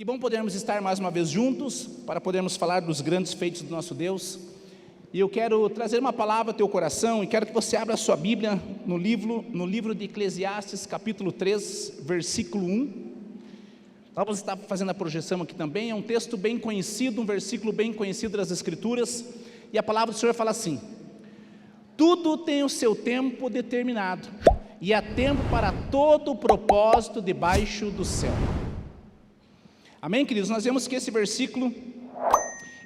Que bom podermos estar mais uma vez juntos, para podermos falar dos grandes feitos do nosso Deus. E eu quero trazer uma palavra ao teu coração, e quero que você abra a sua Bíblia no livro de Eclesiastes, capítulo 3, versículo 1. Vamos estar fazendo a projeção aqui também, é um texto bem conhecido, um versículo bem conhecido das Escrituras, e a palavra do Senhor fala assim: tudo tem o seu tempo determinado, e há tempo para todo o propósito debaixo do céu. Amém, queridos? Nós vemos que esse versículo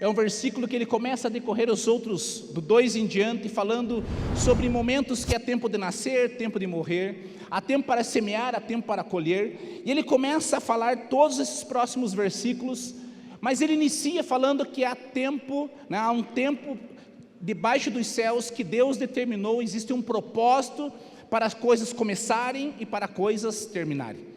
é um versículo que ele começa a decorrer os outros, do 2 em diante, falando sobre momentos que há tempo de nascer, tempo de morrer, há tempo para semear, há tempo para colher, e ele começa a falar todos esses próximos versículos, mas ele inicia falando que há tempo, há um tempo debaixo dos céus que Deus determinou, existe um propósito para as coisas começarem e para coisas terminarem.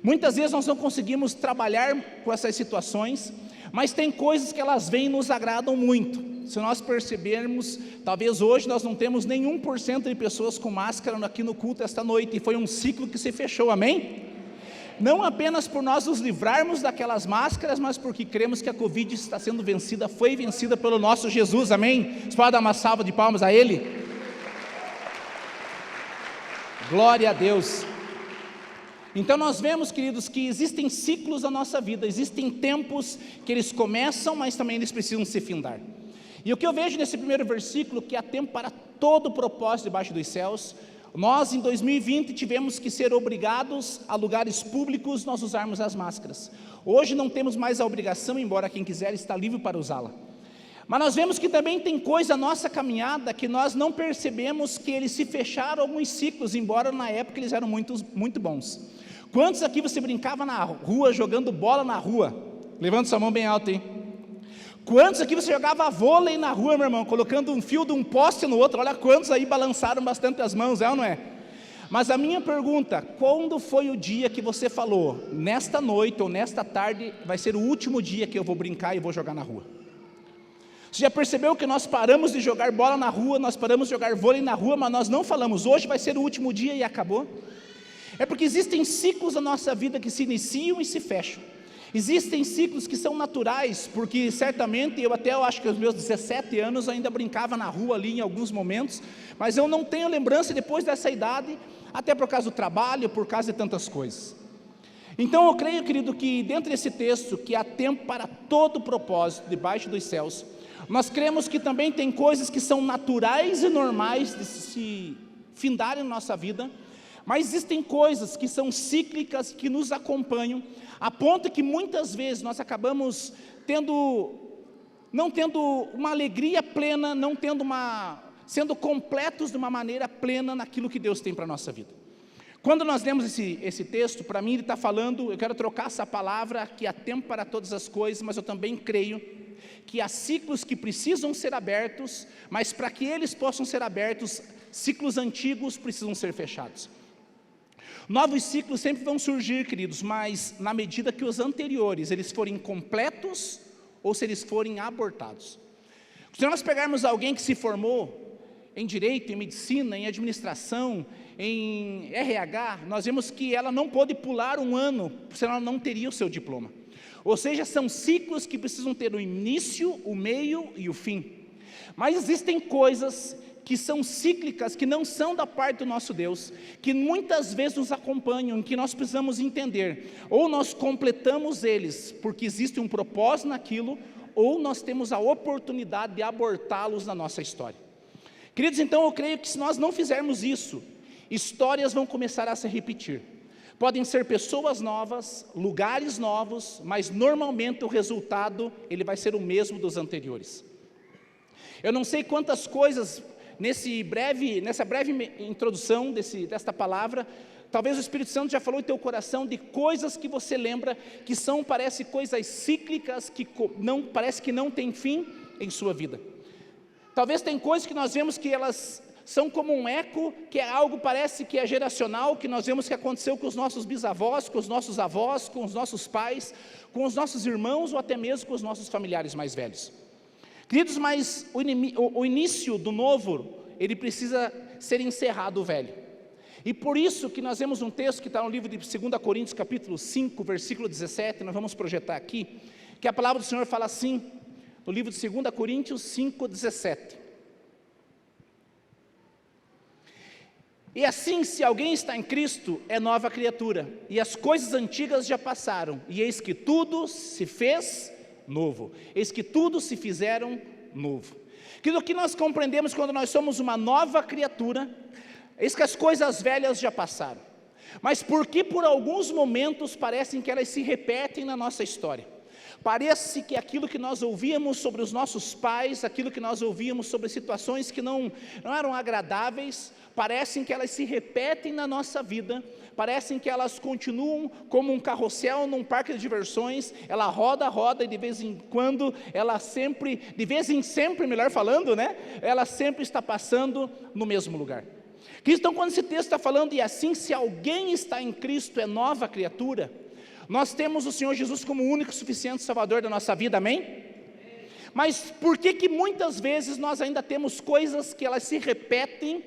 Muitas vezes nós não conseguimos trabalhar com essas situações, mas tem coisas que elas vêm e nos agradam muito. Se nós percebermos, talvez hoje nós não temos nenhum por cento de pessoas com máscara aqui no culto esta noite, e foi um ciclo que se fechou, amém? Não apenas por nós nos livrarmos daquelas máscaras, mas porque cremos que a Covid está sendo vencida, foi vencida pelo nosso Jesus, amém? Você pode dar uma salva de palmas a Ele? Glória a Deus! Então nós vemos, queridos, que existem ciclos na nossa vida, existem tempos que eles começam, mas também eles precisam se findar. E o que eu vejo nesse primeiro versículo, que há tempo para todo o propósito debaixo dos céus. Nós em 2020 tivemos que ser obrigados a lugares públicos nós usarmos as máscaras. Hoje não temos mais a obrigação, embora quem quiser está livre para usá-la. Mas nós vemos que também tem coisa na nossa caminhada que nós não percebemos que eles se fecharam alguns ciclos, embora na época eles eram muito bons. Quantos aqui você brincava na rua, jogando bola na rua? Levanta sua mão bem alta, hein? Quantos aqui você jogava vôlei na rua, meu irmão, colocando um fio de um poste no outro? Olha quantos aí balançaram bastante as mãos, é ou não é? Mas a minha pergunta, quando foi o dia que você falou, nesta noite ou nesta tarde, vai ser o último dia que eu vou brincar e vou jogar na rua? Você já percebeu que nós paramos de jogar bola na rua, nós paramos de jogar vôlei na rua, mas nós não falamos, hoje vai ser o último dia e acabou? É porque existem ciclos na nossa vida que se iniciam e se fecham. Existem ciclos que são naturais, porque certamente eu acho que aos meus 17 anos eu ainda brincava na rua ali em alguns momentos, mas eu não tenho lembrança depois dessa idade, até por causa do trabalho, por causa de tantas coisas. Então eu creio, querido, que dentro desse texto, que há tempo para todo propósito debaixo dos céus, nós cremos que também tem coisas que são naturais e normais de se findarem na nossa vida, mas existem coisas que são cíclicas, que nos acompanham, a ponto que muitas vezes nós acabamos não tendo uma alegria plena, sendo completos de uma maneira plena naquilo que Deus tem para a nossa vida. Quando nós lemos esse texto, para mim ele está falando, eu quero trocar essa palavra, que há tempo para todas as coisas, mas eu também creio que há ciclos que precisam ser abertos, mas para que eles possam ser abertos, ciclos antigos precisam ser fechados. Novos ciclos sempre vão surgir, queridos, mas na medida que os anteriores, eles forem completos ou se eles forem abortados. Se nós pegarmos alguém que se formou em direito, em medicina, em administração, em RH, nós vemos que ela não pode pular um ano, senão ela não teria o seu diploma. Ou seja, são ciclos que precisam ter o início, o meio e o fim. Mas existem coisas que são cíclicas, que não são da parte do nosso Deus, que muitas vezes nos acompanham, que nós precisamos entender, ou nós completamos eles, porque existe um propósito naquilo, ou nós temos a oportunidade de abortá-los na nossa história. Queridos, então eu creio que se nós não fizermos isso, histórias vão começar a se repetir. Podem ser pessoas novas, lugares novos, mas normalmente o resultado, ele vai ser o mesmo dos anteriores. Eu não sei quantas coisas, nessa breve introdução desta palavra, talvez o Espírito Santo já falou em teu coração de coisas que você lembra, que parece coisas cíclicas, parece que não tem fim em sua vida. Talvez tem coisas que nós vemos que elas são como um eco, que é algo, parece que é geracional, que nós vemos que aconteceu com os nossos bisavós, com os nossos avós, com os nossos pais, com os nossos irmãos, ou até mesmo com os nossos familiares mais velhos. Queridos, mas o início do novo, ele precisa ser encerrado o velho. E por isso que nós vemos um texto que está no livro de 2 Coríntios capítulo 5, versículo 17, nós vamos projetar aqui, que a palavra do Senhor fala assim, no livro de 2 Coríntios 5, 17. E assim, se alguém está em Cristo, é nova criatura, e as coisas antigas já passaram, e eis que tudo se fez novo, eis que tudo se fizeram novo. O que nós compreendemos quando nós somos uma nova criatura, eis que as coisas velhas já passaram, mas porque por alguns momentos parecem que elas se repetem na nossa história. Parece que aquilo que nós ouvíamos sobre os nossos pais, aquilo que nós ouvíamos sobre situações que não eram agradáveis, parecem que elas se repetem na nossa vida, parecem que elas continuam como um carrossel num parque de diversões, ela roda, roda e de vez em quando, ela sempre, de vez em sempre, melhor falando, né? Ela sempre está passando no mesmo lugar. Então, quando esse texto está falando, e assim, se alguém está em Cristo, é nova criatura, nós temos o Senhor Jesus como o único e suficiente Salvador da nossa vida, amém? Mas por que muitas vezes nós ainda temos coisas que elas se repetem,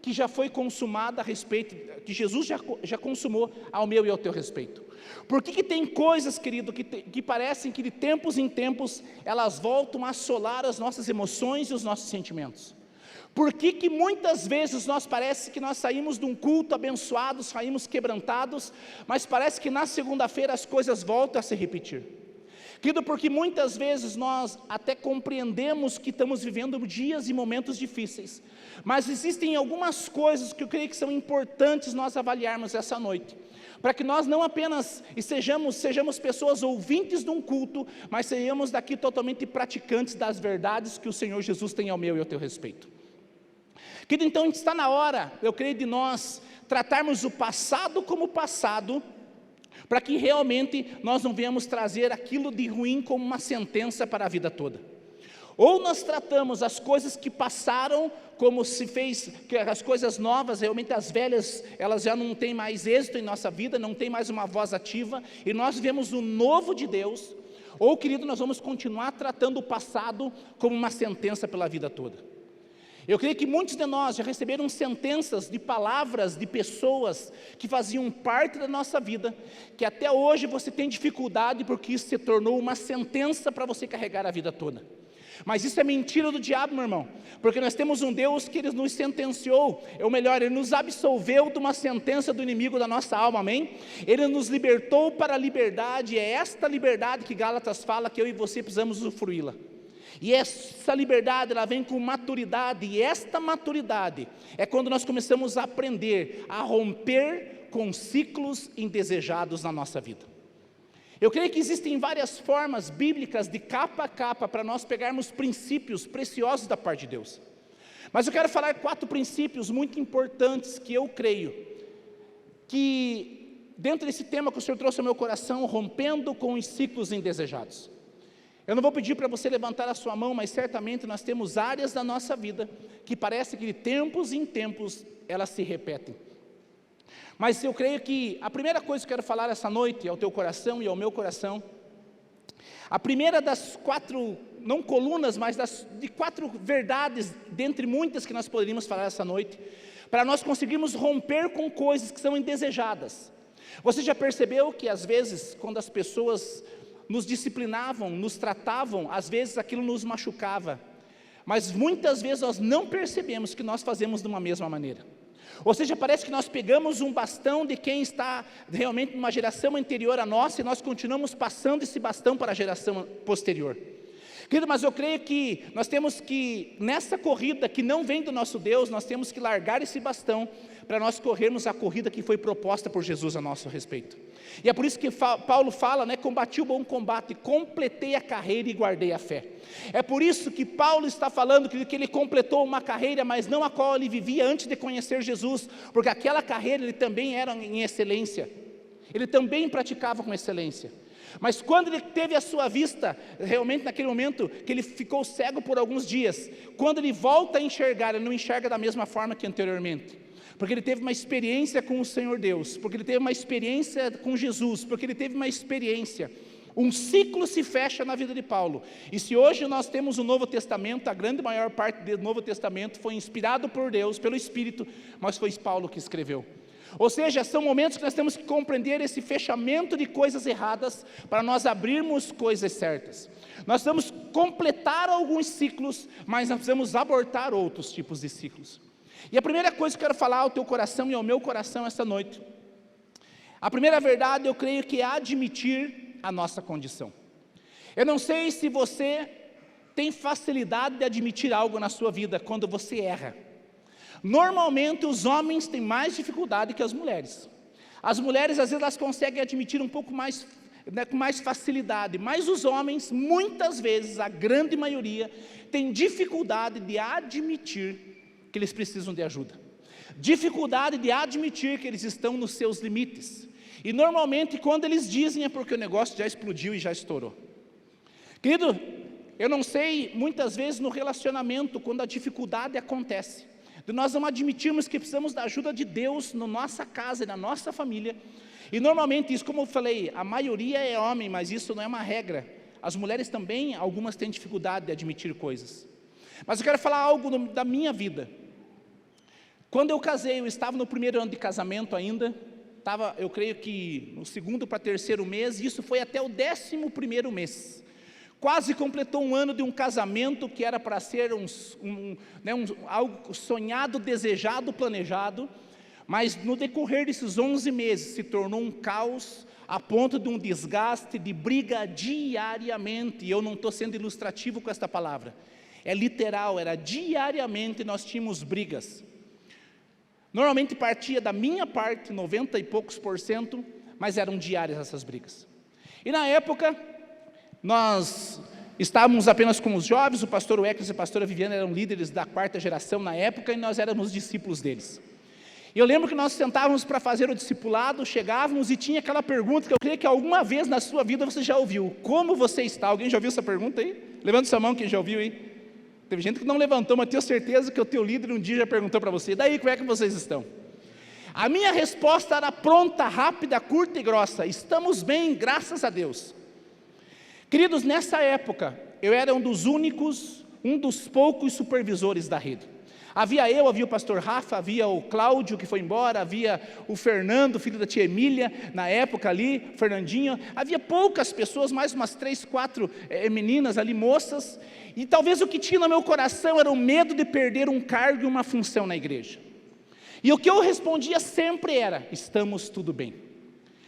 que já foi consumada a respeito, que Jesus já consumou ao meu e ao teu respeito? Por que tem coisas, querido, que parecem que de tempos em tempos, elas voltam a assolar as nossas emoções e os nossos sentimentos? Por que muitas vezes parece que nós saímos de um culto abençoados, saímos quebrantados, mas parece que na segunda-feira as coisas voltam a se repetir? Querido, porque muitas vezes nós até compreendemos que estamos vivendo dias e momentos difíceis, mas existem algumas coisas que eu creio que são importantes nós avaliarmos essa noite, para que nós não apenas sejamos pessoas ouvintes de um culto, mas sejamos daqui totalmente praticantes das verdades que o Senhor Jesus tem ao meu e ao teu respeito. Querido, então está na hora, eu creio, de nós tratarmos o passado como passado, para que realmente nós não venhamos trazer aquilo de ruim como uma sentença para a vida toda. Ou nós tratamos as coisas que passaram como se fez, que as coisas novas, realmente as velhas, elas já não têm mais êxito em nossa vida, não tem mais uma voz ativa, e nós vivemos o novo de Deus, ou, querido, nós vamos continuar tratando o passado como uma sentença pela vida toda. Eu creio que muitos de nós já receberam sentenças de palavras de pessoas que faziam parte da nossa vida, que até hoje você tem dificuldade porque isso se tornou uma sentença para você carregar a vida toda. Mas isso é mentira do diabo, meu irmão, porque nós temos um Deus que Ele nos sentenciou, ou melhor, Ele nos absolveu de uma sentença do inimigo da nossa alma, amém? Ele nos libertou para a liberdade, é esta liberdade que Gálatas fala que eu e você precisamos usufruí-la. E essa liberdade, ela vem com maturidade, e esta maturidade é quando nós começamos a aprender a romper com ciclos indesejados na nossa vida. Eu creio que existem várias formas bíblicas de capa a capa para nós pegarmos princípios preciosos da parte de Deus. Mas eu quero falar 4 princípios muito importantes que eu creio que dentro desse tema que o Senhor trouxe ao meu coração, rompendo com os ciclos indesejados. Eu não vou pedir para você levantar a sua mão, mas certamente nós temos áreas da nossa vida que parece que de tempos em tempos elas se repetem. Mas eu creio que a primeira coisa que eu quero falar essa noite ao teu coração e ao meu coração, a primeira das 4, não colunas, mas de 4 verdades, dentre muitas que nós poderíamos falar essa noite, para nós conseguirmos romper com coisas que são indesejadas. Você já percebeu que às vezes, quando as pessoas nos disciplinavam, nos tratavam, às vezes aquilo nos machucava, mas muitas vezes nós não percebemos que nós fazemos de uma mesma maneira. Ou seja, parece que nós pegamos um bastão de quem está realmente numa geração anterior à nossa, e nós continuamos passando esse bastão para a geração posterior. Querido, mas eu creio que nós temos que, nessa corrida que não vem do nosso Deus, nós temos que largar esse bastão, para nós corrermos a corrida que foi proposta por Jesus a nosso respeito. E é por isso que Paulo fala, né, combati o bom combate, completei a carreira e guardei a fé. É por isso que Paulo está falando que ele completou uma carreira, mas não a qual ele vivia antes de conhecer Jesus, porque aquela carreira ele também era em excelência, ele também praticava com excelência. Mas quando ele teve a sua vista, realmente naquele momento que ele ficou cego por alguns dias, quando ele volta a enxergar, ele não enxerga da mesma forma que anteriormente, porque ele teve uma experiência com o Senhor Deus, porque ele teve uma experiência com Jesus, porque ele teve uma experiência, um ciclo se fecha na vida de Paulo. E se hoje nós temos o Novo Testamento, a grande maior parte do Novo Testamento foi inspirado por Deus, pelo Espírito, mas foi Paulo que escreveu. Ou seja, são momentos que nós temos que compreender esse fechamento de coisas erradas para nós abrirmos coisas certas. Nós vamos completar alguns ciclos, mas nós precisamos abortar outros tipos de ciclos. E a primeira coisa que eu quero falar ao teu coração e ao meu coração esta noite, a primeira verdade eu creio que é admitir a nossa condição. Eu não sei se você tem facilidade de admitir algo na sua vida quando você erra. Normalmente os homens têm mais dificuldade que as mulheres. As mulheres às vezes elas conseguem admitir um pouco mais, com mais facilidade, mas os homens muitas vezes, a grande maioria, tem dificuldade de admitir que eles precisam de ajuda. Dificuldade de admitir que eles estão nos seus limites. E normalmente quando eles dizem é porque o negócio já explodiu e já estourou. Querido, eu não sei, muitas vezes no relacionamento, quando a dificuldade acontece, de nós não admitirmos que precisamos da ajuda de Deus na nossa casa e na nossa família. E normalmente isso, como eu falei, a maioria é homem, mas isso não é uma regra. As mulheres também, algumas têm dificuldade de admitir coisas. Mas eu quero falar algo da minha vida. Quando eu casei, eu estava no primeiro ano de casamento ainda, eu creio que no segundo para terceiro mês, e isso foi até o 11º mês. Quase completou um ano de um casamento que era para ser algo sonhado, desejado, planejado, mas no decorrer desses 11 meses se tornou um caos, a ponto de um desgaste, de briga diariamente, e eu não estou sendo ilustrativo com esta palavra, é literal, era diariamente nós tínhamos brigas. Normalmente partia da minha parte, 90 e poucos %, mas eram diárias essas brigas. E na época, nós estávamos apenas com os jovens, o pastor Weckles e a pastora Viviana eram líderes da 4ª geração na época, e nós éramos discípulos deles. E eu lembro que nós sentávamos para fazer o discipulado, chegávamos e tinha aquela pergunta que eu creio que alguma vez na sua vida você já ouviu: como você está? Alguém já ouviu essa pergunta aí? Levanta sua mão quem já ouviu aí. Teve gente que não levantou, mas tenho certeza que o teu líder um dia já perguntou para você: e daí, como é que vocês estão? A minha resposta era pronta, rápida, curta e grossa: estamos bem, graças a Deus. Queridos, nessa época, eu era um dos poucos supervisores da rede. Havia o pastor Rafa, havia o Cláudio que foi embora, havia o Fernando, filho da tia Emília, na época ali, Fernandinho, havia poucas pessoas, mais umas 3, 4 meninas ali, moças, e talvez o que tinha no meu coração era o medo de perder um cargo e uma função na igreja. E o que eu respondia sempre era: estamos tudo bem.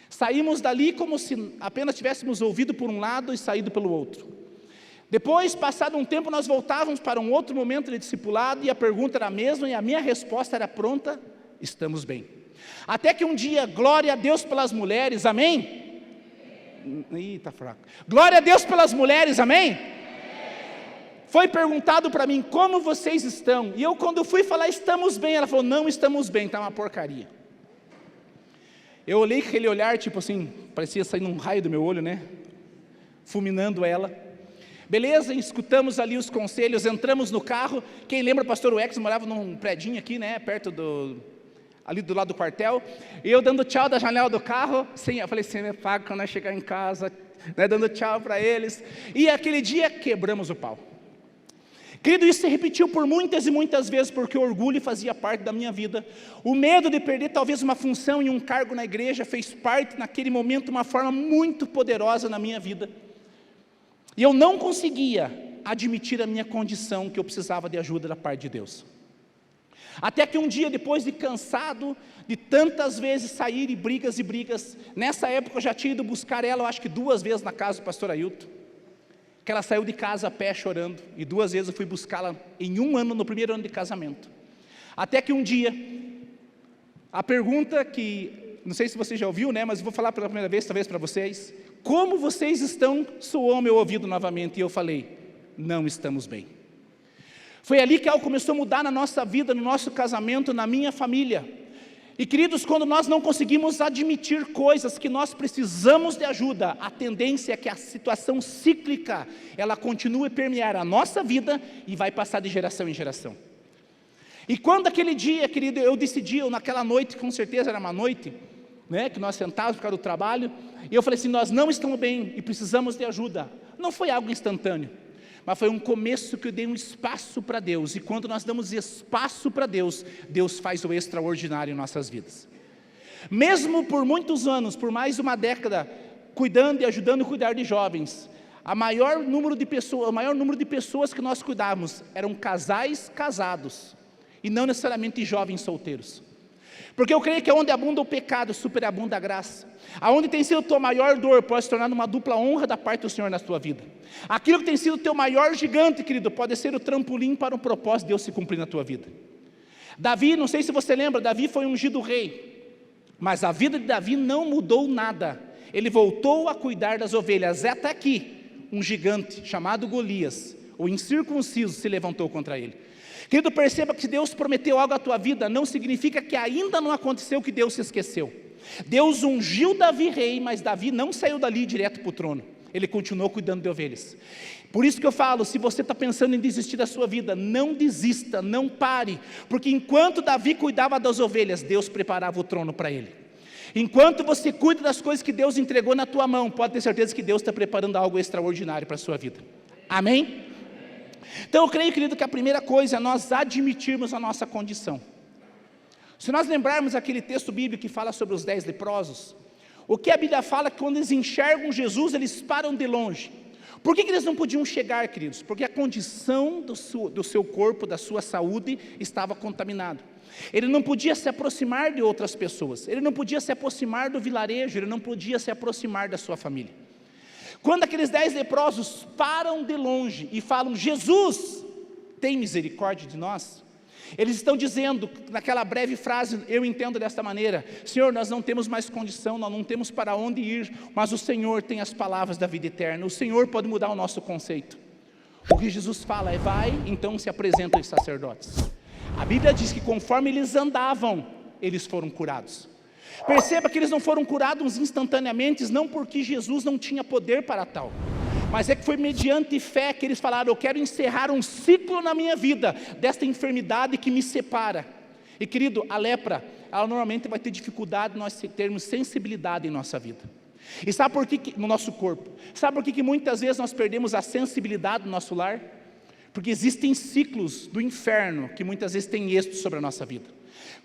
Saímos dali como se apenas tivéssemos ouvido por um lado e saído pelo outro. Depois, passado um tempo, nós voltávamos para um outro momento de discipulado e a pergunta era a mesma e a minha resposta era pronta: estamos bem. Até que um dia, glória a Deus pelas mulheres, amém? Ih, tá fraco. Glória a Deus pelas mulheres, amém? Foi perguntado para mim: como vocês estão? E eu, quando fui falar estamos bem, ela falou: não estamos bem, está uma porcaria. Eu olhei com aquele olhar, tipo assim, parecia sair um raio do meu olho, né? Fulminando ela. Beleza, escutamos ali os conselhos, entramos no carro. Quem lembra, o pastor Weckles morava num predinho aqui, né? Perto ali do lado do quartel. E eu dando tchau da janela do carro. Sim, eu falei: você me paga quando eu chegar em casa, né? Dando tchau para eles. E aquele dia quebramos o pau. Querido, isso se repetiu por muitas e muitas vezes, porque o orgulho fazia parte da minha vida. O medo de perder talvez uma função e um cargo na igreja fez parte naquele momento de uma forma muito poderosa na minha vida. E eu não conseguia admitir a minha condição, que eu precisava de ajuda da parte de Deus. Até que um dia, depois de cansado de tantas vezes sair e brigas, nessa época eu já tinha ido buscar ela, eu acho que 2 vezes na casa do pastor Ailton, que ela saiu de casa a pé chorando, e 2 vezes eu fui buscá-la em um ano, no primeiro ano de casamento. Até que um dia, a pergunta que, não sei se você já ouviu, né, mas eu vou falar pela primeira vez, talvez para vocês: como vocês estão? Soou ao meu ouvido novamente, e eu falei: não estamos bem. Foi ali que algo começou a mudar na nossa vida, no nosso casamento, na minha família. E queridos, quando nós não conseguimos admitir coisas que nós precisamos de ajuda, a tendência é que a situação cíclica, ela continue a permear a nossa vida e vai passar de geração em geração. E quando aquele dia, querido, eu decidi, naquela noite, com certeza era uma noite, né, que nós sentávamos por causa do trabalho, e eu falei assim: nós não estamos bem e precisamos de ajuda. Não foi algo instantâneo, mas foi um começo que eu dei um espaço para Deus, e quando nós damos espaço para Deus, Deus faz o extraordinário em nossas vidas. Mesmo por muitos anos, por mais de uma década, cuidando e ajudando a cuidar de jovens, o maior número de pessoas que nós cuidávamos eram casais casados, e não necessariamente jovens solteiros. Porque eu creio que onde abunda o pecado, superabunda a graça. Aonde tem sido a tua maior dor, pode se tornar uma dupla honra da parte do Senhor na tua vida. Aquilo que tem sido o teu maior gigante, querido, pode ser o trampolim para um propósito de Deus se cumprir na tua vida. Davi, não sei se você lembra, Davi foi ungido rei, mas a vida de Davi não mudou nada. Ele voltou a cuidar das ovelhas, até aqui, um gigante chamado Golias, o incircunciso, se levantou contra ele. Querido, perceba que se Deus prometeu algo à tua vida, não significa que ainda não aconteceu, que Deus se esqueceu. Deus ungiu Davi rei, mas Davi não saiu dali direto para o trono. Ele continuou cuidando de ovelhas. Por isso que eu falo, se você está pensando em desistir da sua vida, não desista, não pare, porque enquanto Davi cuidava das ovelhas, Deus preparava o trono para ele. Enquanto você cuida das coisas que Deus entregou na tua mão, pode ter certeza que Deus está preparando algo extraordinário para a sua vida. Amém? Então eu creio, querido, que a primeira coisa é nós admitirmos a nossa condição. Se nós lembrarmos aquele texto bíblico que fala sobre os 10 leprosos, o que a Bíblia fala é que quando eles enxergam Jesus, eles param de longe. Por que eles não podiam chegar, queridos? Porque a condição do seu corpo, da sua saúde, estava contaminada. Ele não podia se aproximar de outras pessoas, ele não podia se aproximar do vilarejo, ele não podia se aproximar da sua família. Quando aqueles 10 leprosos param de longe e falam, Jesus, tem misericórdia de nós? Eles estão dizendo, naquela breve frase, eu entendo desta maneira, Senhor, nós não temos mais condição, nós não temos para onde ir, mas o Senhor tem as palavras da vida eterna, o Senhor pode mudar o nosso conceito. O que Jesus fala é, vai, então se apresentam os sacerdotes. A Bíblia diz que conforme eles andavam, eles foram curados. Perceba que eles não foram curados instantaneamente, não porque Jesus não tinha poder para tal, mas é que foi mediante fé que eles falaram, eu quero encerrar um ciclo na minha vida, desta enfermidade que me separa. E querido, a lepra, ela normalmente vai ter dificuldade de nós termos sensibilidade em nossa vida. E sabe por que no nosso corpo? Sabe por que muitas vezes nós perdemos a sensibilidade no nosso lar? Porque existem ciclos do inferno que muitas vezes têm êxito sobre a nossa vida.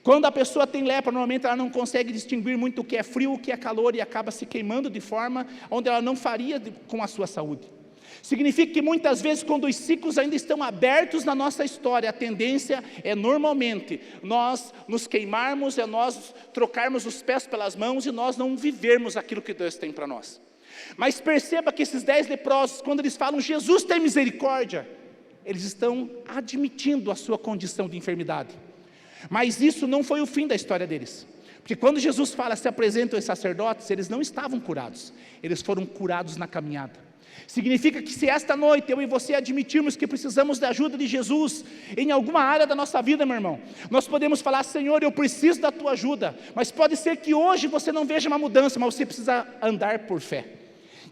Quando a pessoa tem lepra, normalmente ela não consegue distinguir muito o que é frio, o que é calor, e acaba se queimando de forma onde ela não faria com a sua saúde. Significa que muitas vezes, quando os ciclos ainda estão abertos na nossa história, a tendência é normalmente nós nos queimarmos, é nós trocarmos os pés pelas mãos e nós não vivermos aquilo que Deus tem para nós. Mas perceba que esses 10 leprosos, quando eles falam, Jesus tem misericórdia, eles estão admitindo a sua condição de enfermidade. Mas isso não foi o fim da história deles, porque quando Jesus fala, se apresentam os sacerdotes, eles não estavam curados, eles foram curados na caminhada. Significa que se esta noite eu e você admitirmos que precisamos da ajuda de Jesus, em alguma área da nossa vida, meu irmão, nós podemos falar, Senhor, eu preciso da tua ajuda, mas pode ser que hoje você não veja uma mudança, mas você precisa andar por fé.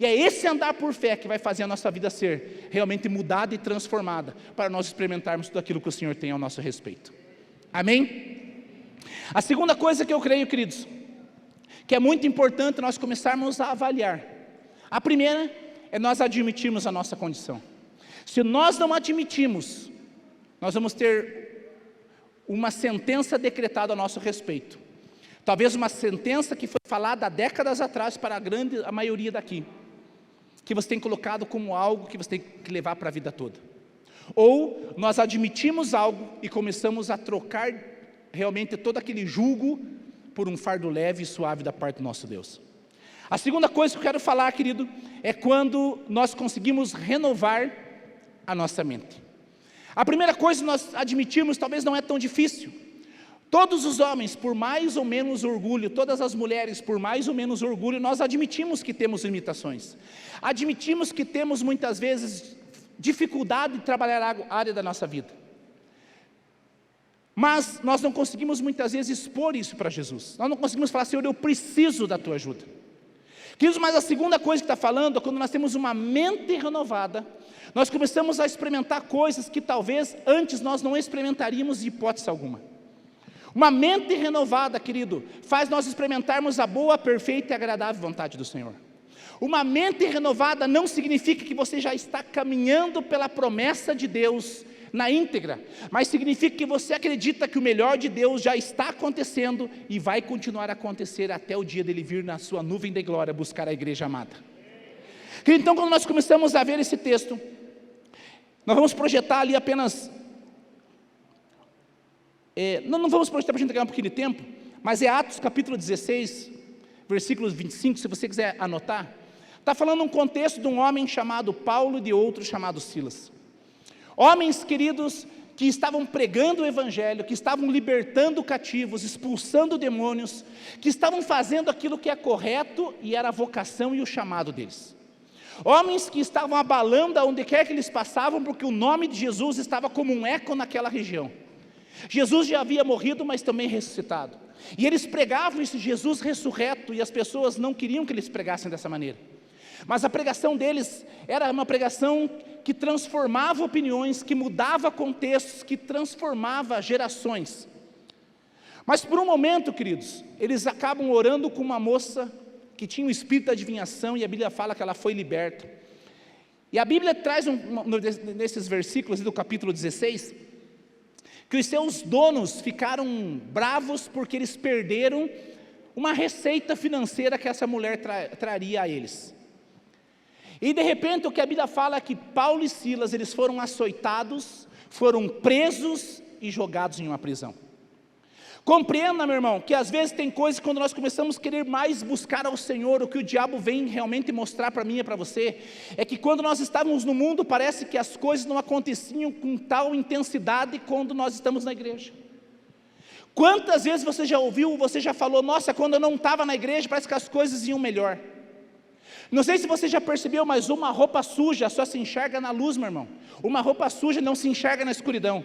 E é esse andar por fé que vai fazer a nossa vida ser realmente mudada e transformada, para nós experimentarmos tudo aquilo que o Senhor tem ao nosso respeito. Amém? A segunda coisa que eu creio, queridos, que é muito importante nós começarmos a avaliar. A primeira é nós admitirmos a nossa condição. Se nós não admitirmos, nós vamos ter uma sentença decretada a nosso respeito. Talvez uma sentença que foi falada há décadas atrás para a maioria daqui, que você tem colocado como algo que você tem que levar para a vida toda. Ou nós admitimos algo e começamos a trocar realmente todo aquele jugo por um fardo leve e suave da parte do nosso Deus. A segunda coisa que eu quero falar, querido, é quando nós conseguimos renovar a nossa mente. A primeira coisa que nós admitimos talvez não é tão difícil. Todos os homens, por mais ou menos orgulho, todas as mulheres, por mais ou menos orgulho, nós admitimos que temos limitações. Admitimos que temos muitas vezes dificuldade de trabalhar a área da nossa vida. Mas nós não conseguimos muitas vezes expor isso para Jesus. Nós não conseguimos falar, Senhor, eu preciso da tua ajuda. Queridos, mas a segunda coisa que está falando é quando nós temos uma mente renovada, nós começamos a experimentar coisas que talvez antes nós não experimentaríamos de hipótese alguma. Uma mente renovada, querido, faz nós experimentarmos a boa, perfeita e agradável vontade do Senhor. Uma mente renovada não significa que você já está caminhando pela promessa de Deus na íntegra, mas significa que você acredita que o melhor de Deus já está acontecendo e vai continuar a acontecer até o dia dele vir na sua nuvem de glória buscar a igreja amada. Então, quando nós começamos a ver esse texto, nós vamos projetar ali apenas, não vamos projetar para a gente ganhar um pouquinho de tempo, mas é Atos capítulo 16, versículos 25, se você quiser anotar. Está falando um contexto de um homem chamado Paulo e de outro chamado Silas. Homens, queridos, que estavam pregando o evangelho, que estavam libertando cativos, expulsando demônios, que estavam fazendo aquilo que é correto e era a vocação e o chamado deles. Homens que estavam abalando aonde quer que eles passavam, porque o nome de Jesus estava como um eco naquela região. Jesus já havia morrido, mas também ressuscitado. E eles pregavam esse Jesus ressurreto, e as pessoas não queriam que eles pregassem dessa maneira. Mas a pregação deles era uma pregação que transformava opiniões, que mudava contextos, que transformava gerações. Mas por um momento, queridos, eles acabam orando com uma moça que tinha um espírito de adivinhação, e a Bíblia fala que ela foi liberta. E a Bíblia traz, nesses versículos do capítulo 16, que os seus donos ficaram bravos porque eles perderam uma receita financeira que essa mulher traria a eles. E de repente o que a Bíblia fala é que Paulo e Silas, eles foram açoitados, foram presos e jogados em uma prisão. Compreenda, meu irmão, que às vezes tem coisas que quando nós começamos a querer mais buscar ao Senhor, o que o diabo vem realmente mostrar para mim e para você, é que quando nós estávamos no mundo, parece que as coisas não aconteciam com tal intensidade quando nós estamos na igreja. Quantas vezes você já ouviu, você já falou, nossa, quando eu não estava na igreja, parece que as coisas iam melhor. Não sei se você já percebeu, mas uma roupa suja só se enxerga na luz, meu irmão. Uma roupa suja não se enxerga na escuridão.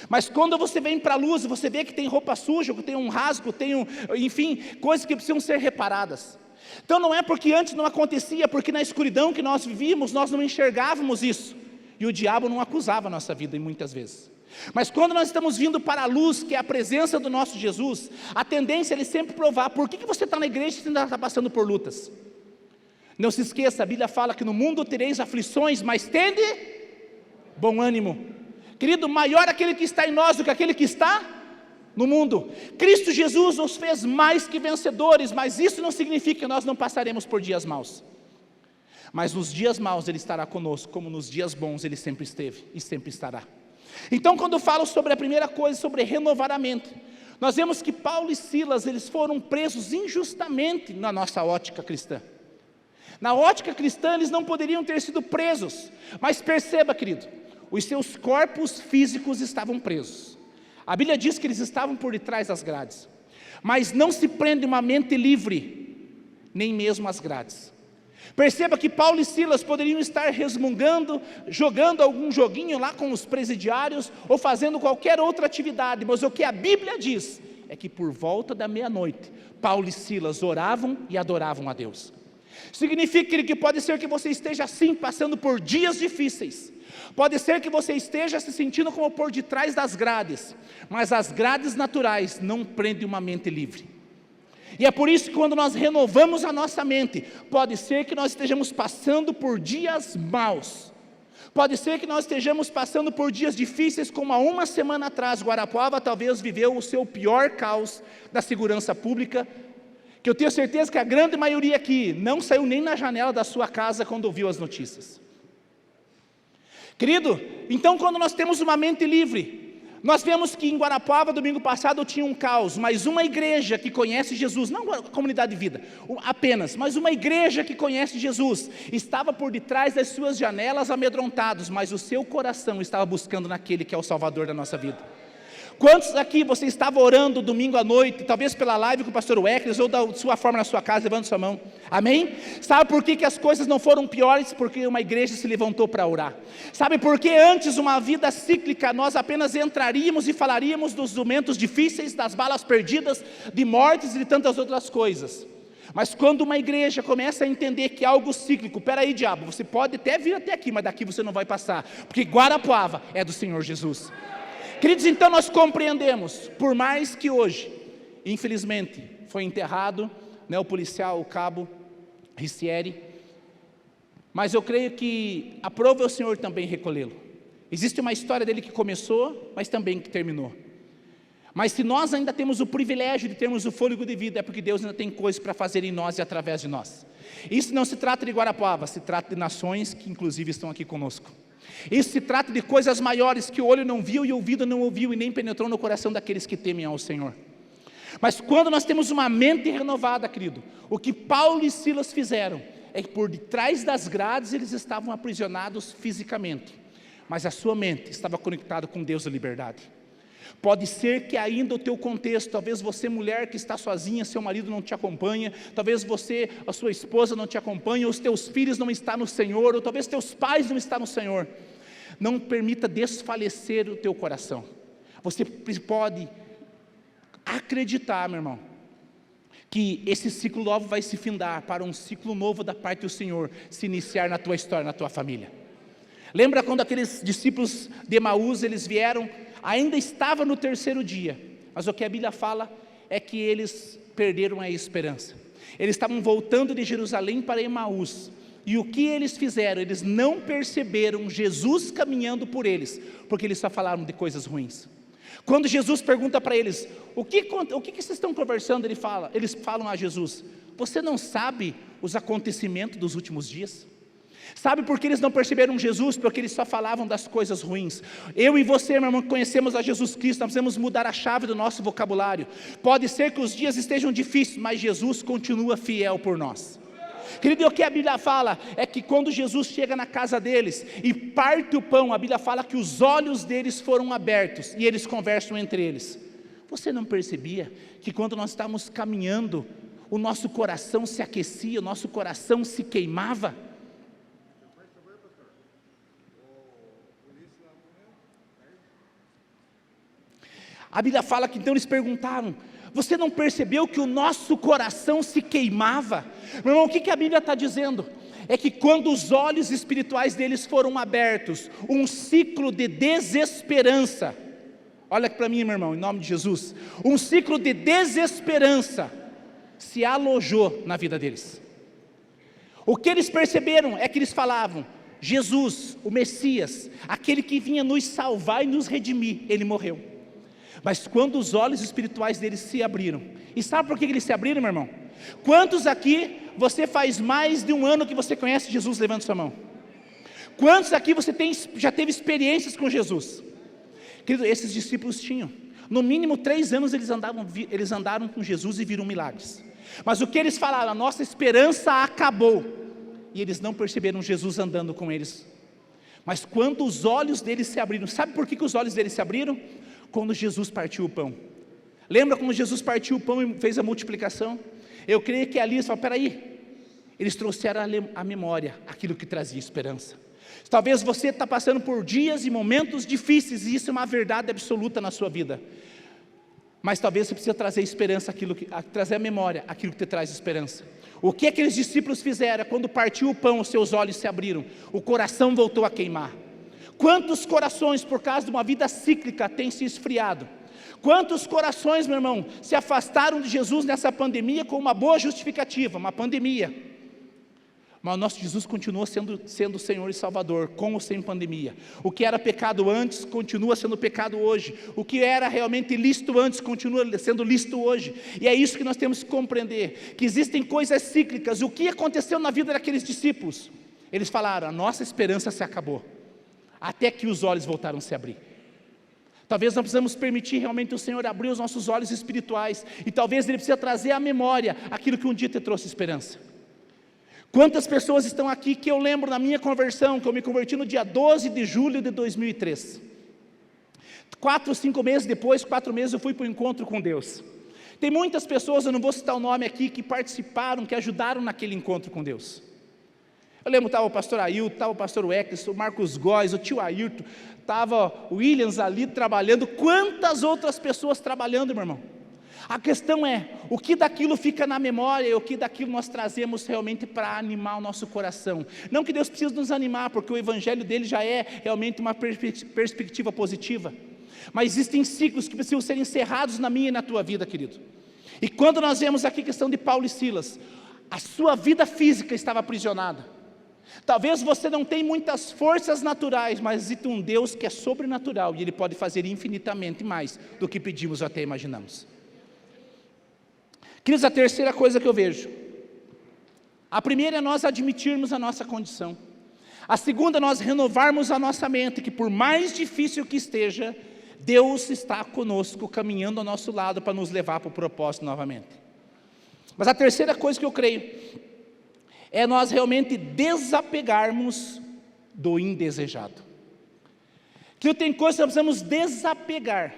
Mas quando você vem para a luz, você vê que tem roupa suja, que tem um rasgo, enfim, coisas que precisam ser reparadas. Então não é porque antes não acontecia, porque na escuridão que nós vivíamos, nós não enxergávamos isso. E o diabo não acusava a nossa vida muitas vezes. Mas quando nós estamos vindo para a luz, que é a presença do nosso Jesus, a tendência é ele sempre provar, por que você está na igreja e você ainda está passando por lutas? Não se esqueça, a Bíblia fala que no mundo tereis aflições, mas tende bom ânimo. Querido, maior aquele que está em nós do que aquele que está no mundo. Cristo Jesus nos fez mais que vencedores, mas isso não significa que nós não passaremos por dias maus. Mas nos dias maus Ele estará conosco, como nos dias bons Ele sempre esteve e sempre estará. Então, quando eu falo sobre a primeira coisa, sobre renovar a mente, nós vemos que Paulo e Silas, eles foram presos injustamente na nossa ótica cristã. Na ótica cristã, eles não poderiam ter sido presos, mas perceba, querido, os seus corpos físicos estavam presos. A Bíblia diz que eles estavam por detrás das grades, mas não se prende uma mente livre, nem mesmo as grades. Perceba que Paulo e Silas poderiam estar resmungando, jogando algum joguinho lá com os presidiários, ou fazendo qualquer outra atividade, mas o que a Bíblia diz, é que por volta da meia-noite, Paulo e Silas oravam e adoravam a Deus. Significa que pode ser que você esteja assim, passando por dias difíceis, pode ser que você esteja se sentindo como por detrás das grades, mas as grades naturais não prendem uma mente livre. E é por isso que quando nós renovamos a nossa mente, pode ser que nós estejamos passando por dias maus, pode ser que nós estejamos passando por dias difíceis, como há uma semana atrás, Guarapuava talvez viveu o seu pior caos da segurança pública, que eu tenho certeza que a grande maioria aqui não saiu nem na janela da sua casa quando ouviu as notícias. Querido, então quando nós temos uma mente livre, nós vemos que em Guarapuava, domingo passado, tinha um caos, mas uma igreja que conhece Jesus, não a comunidade de vida, apenas, mas uma igreja que conhece Jesus, estava por detrás das suas janelas amedrontados, mas o seu coração estava buscando naquele que é o Salvador da nossa vida. Quantos aqui você estava orando domingo à noite, talvez pela live com o pastor Weckles, ou da sua forma na sua casa, levando sua mão, amém? Sabe por que as coisas não foram piores? Porque uma igreja se levantou para orar. Sabe por que antes uma vida cíclica, nós apenas entraríamos e falaríamos dos momentos difíceis, das balas perdidas, de mortes e de tantas outras coisas. Mas quando uma igreja começa a entender que é algo cíclico, peraí diabo, você pode até vir até aqui, mas daqui você não vai passar, porque Guarapuava é do Senhor Jesus. Queridos, então nós compreendemos, por mais que hoje, infelizmente, foi enterrado, né, o policial, o cabo Ricieri, mas eu creio que aprove o Senhor também recolhê-lo. Existe uma história dele que começou, mas também que terminou. Mas se nós ainda temos o privilégio de termos o fôlego de vida, é porque Deus ainda tem coisas para fazer em nós e através de nós. Isso não se trata de Guarapuava, se trata de nações que inclusive estão aqui conosco. Isso se trata de coisas maiores que o olho não viu e o ouvido não ouviu e nem penetrou no coração daqueles que temem ao Senhor. Mas quando nós temos uma mente renovada, querido, o que Paulo e Silas fizeram é que por detrás das grades eles estavam aprisionados fisicamente, mas a sua mente estava conectada com Deus da liberdade. Pode ser que ainda o teu contexto, talvez você mulher que está sozinha, seu marido não te acompanha, talvez você, a sua esposa não te acompanha, os teus filhos não estão no Senhor, ou talvez teus pais não estão no Senhor. Não permita desfalecer o teu coração. Você pode acreditar, meu irmão, que esse ciclo novo vai se findar para um ciclo novo da parte do Senhor se iniciar na tua história, na tua família. Lembra quando aqueles discípulos de Emaús, eles vieram, ainda estava no terceiro dia, mas o que a Bíblia fala é que eles perderam a esperança. Eles estavam voltando de Jerusalém para Emaús, e o que eles fizeram? Eles não perceberam Jesus caminhando por eles, porque eles só falaram de coisas ruins. Quando Jesus pergunta para eles, o que vocês estão conversando? Eles falam a Jesus, você não sabe os acontecimentos dos últimos dias? Sabe por que eles não perceberam Jesus? Porque eles só falavam das coisas ruins. Eu e você, meu irmão, conhecemos a Jesus Cristo, nós precisamos mudar a chave do nosso vocabulário. Pode ser que os dias estejam difíceis, mas Jesus continua fiel por nós. Querido, o que a Bíblia fala é que quando Jesus chega na casa deles e parte o pão, a Bíblia fala que os olhos deles foram abertos e eles conversam entre eles. Você não percebia que quando nós estávamos caminhando, o nosso coração se aquecia, o nosso coração se queimava? A Bíblia fala que então eles perguntaram, você não percebeu que o nosso coração se queimava? Meu irmão, o que a Bíblia está dizendo? É que quando os olhos espirituais deles foram abertos, um ciclo de desesperança, olha aqui para mim, meu irmão, em nome de Jesus, um ciclo de desesperança se alojou na vida deles. O que eles perceberam é que eles falavam, Jesus, o Messias, aquele que vinha nos salvar e nos redimir, ele morreu. Mas quando os olhos espirituais deles se abriram, e sabe por que eles se abriram, meu irmão? Quantos aqui, você faz mais de um ano que você conhece Jesus? Levanta sua mão. Quantos aqui você já teve experiências com Jesus? Querido, esses discípulos tinham, no mínimo 3 anos eles andaram com Jesus e viram milagres. Mas o que eles falaram? A nossa esperança acabou, e eles não perceberam Jesus andando com eles. Mas quando os olhos deles se abriram, sabe por que os olhos deles se abriram? Quando Jesus partiu o pão. Lembra quando Jesus partiu o pão e fez a multiplicação? Eu creio que ali eles falaram, peraí, eles trouxeram à memória aquilo que trazia esperança. Talvez você está passando por dias e momentos difíceis, e isso é uma verdade absoluta na sua vida. Mas talvez você precise trazer esperança, trazer à memória aquilo que te traz esperança. O que aqueles discípulos fizeram? Quando partiu o pão, os seus olhos se abriram, o coração voltou a queimar. Quantos corações, por causa de uma vida cíclica, têm se esfriado? Quantos corações, meu irmão, se afastaram de Jesus nessa pandemia com uma boa justificativa, uma pandemia? Mas o nosso Jesus continua sendo Senhor e Salvador, com ou sem pandemia. O que era pecado antes, continua sendo pecado hoje. O que era realmente lícito antes, continua sendo lícito hoje. E é isso que nós temos que compreender, que existem coisas cíclicas. O que aconteceu na vida daqueles discípulos? Eles falaram, a nossa esperança se acabou, até que os olhos voltaram a se abrir. Talvez nós precisamos permitir realmente o Senhor abrir os nossos olhos espirituais, e talvez Ele precisa trazer à memória aquilo que um dia te trouxe esperança. Quantas pessoas estão aqui que eu lembro na minha conversão, que eu me converti no dia 12 de julho de 2003. 4 ou 5 meses depois, 4 meses eu fui para o encontro com Deus. Tem muitas pessoas, eu não vou citar o nome aqui, que participaram, que ajudaram naquele encontro com Deus. Eu lembro, estava o pastor Ailton, estava o pastor Weckles, o Marcos Góes, o tio Ayrton, estava o Williams ali trabalhando, quantas outras pessoas trabalhando, meu irmão? A questão é, o que daquilo fica na memória, e o que daquilo nós trazemos realmente para animar o nosso coração? Não que Deus precise nos animar, porque o evangelho dele já é realmente uma perspectiva positiva, mas existem ciclos que precisam ser encerrados na minha e na tua vida, querido. E quando nós vemos aqui a questão de Paulo e Silas, a sua vida física estava aprisionada, Talvez você não tenha muitas forças naturais, mas existe um Deus que é sobrenatural, e Ele pode fazer infinitamente mais do que pedimos ou até imaginamos. Queridos, a terceira coisa que eu vejo, a primeira é nós admitirmos a nossa condição. A segunda é nós renovarmos a nossa mente, que por mais difícil que esteja, Deus está conosco, caminhando ao nosso lado para nos levar para o propósito novamente. Mas a terceira coisa que eu creio, é nós realmente desapegarmos do indesejado. Que tem coisas que nós precisamos desapegar.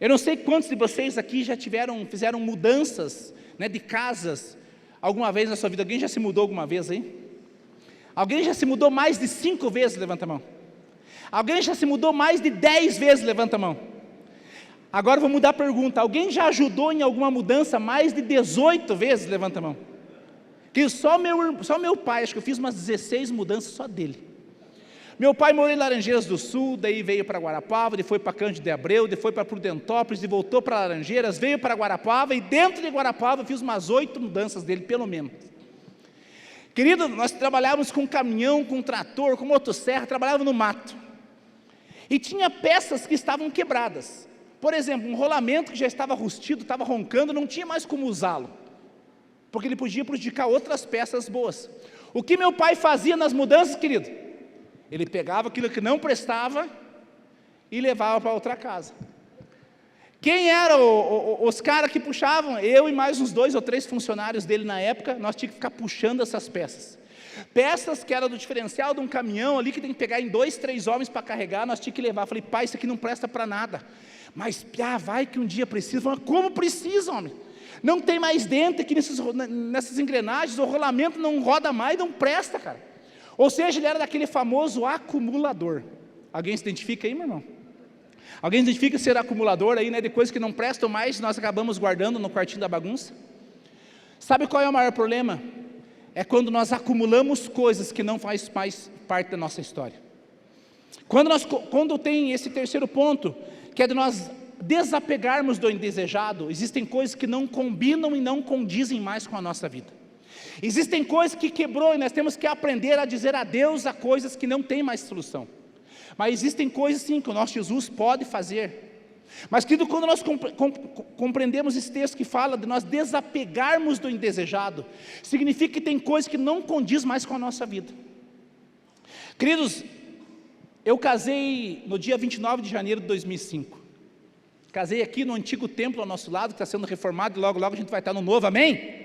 Eu não sei quantos de vocês aqui já fizeram mudanças, né, de casas, alguma vez na sua vida. Alguém já se mudou alguma vez aí? Alguém já se mudou mais de 5 vezes? Levanta a mão. Alguém já se mudou mais de 10 vezes? Levanta a mão. Agora eu vou mudar a pergunta. Alguém já ajudou em alguma mudança mais de 18 vezes? Levanta a mão. Que só meu pai, acho que eu fiz umas 16 mudanças só dele. Meu pai morou em Laranjeiras do Sul, daí veio para Guarapava, depois para Cândido de Abreu, depois para Prudentópolis, e voltou para Laranjeiras, veio para Guarapava, e dentro de Guarapava eu fiz umas 8 mudanças dele, pelo menos. Querido, nós trabalhávamos com caminhão, com trator, com motosserra, trabalhávamos no mato. E tinha peças que estavam quebradas. Por exemplo, um rolamento que já estava rustido, estava roncando, não tinha mais como usá-lo, porque ele podia prejudicar outras peças boas. O que meu pai fazia nas mudanças, querido? Ele pegava aquilo que não prestava e levava para outra casa. Quem eram os caras que puxavam? Eu e mais uns 2 ou 3 funcionários dele na época, nós tínhamos que ficar puxando essas peças. Peças que eram do diferencial de um caminhão ali, que tem que pegar em 2, 3 homens para carregar, nós tínhamos que levar. Falei, pai, isso aqui não presta para nada. Mas, vai que um dia precisa. Falei, como precisa, homem? Não tem mais dente aqui nessas engrenagens, o rolamento não roda mais, não presta, cara. Ou seja, ele era daquele famoso acumulador. Alguém se identifica aí, meu irmão? Alguém se identifica ser acumulador aí, né? De coisas que não prestam mais, nós acabamos guardando no quartinho da bagunça. Sabe qual é o maior problema? É quando nós acumulamos coisas que não faz mais parte da nossa história. Quando tem esse terceiro ponto, que é de nós desapegarmos do indesejado, existem coisas que não combinam e não condizem mais com a nossa vida. Existem coisas que quebrou e nós temos que aprender a dizer adeus a coisas que não tem mais solução. Mas existem coisas sim que o nosso Jesus pode fazer. Mas querido, quando nós compreendemos esse texto que fala de nós desapegarmos do indesejado, significa que tem coisas que não condiz mais com a nossa vida. Queridos, eu casei no dia 29 de janeiro de 2005. Casei aqui no antigo templo ao nosso lado, que está sendo reformado, e logo, logo a gente vai estar no novo, amém?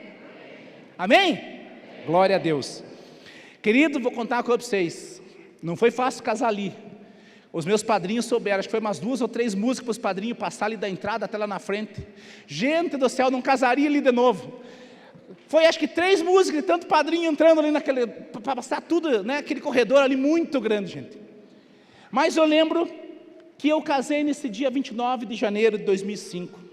Amém? Glória a Deus. Querido, vou contar uma coisa para vocês. Não foi fácil casar ali. Os meus padrinhos souberam, acho que foi umas 2 ou 3 músicas para os padrinhos passar ali da entrada até lá na frente. Gente do céu, não casaria ali de novo. Foi acho que 3 músicas, tanto padrinho entrando ali para passar tudo, né, aquele corredor ali muito grande, gente. Mas eu lembro que eu casei nesse dia 29 de janeiro de 2005.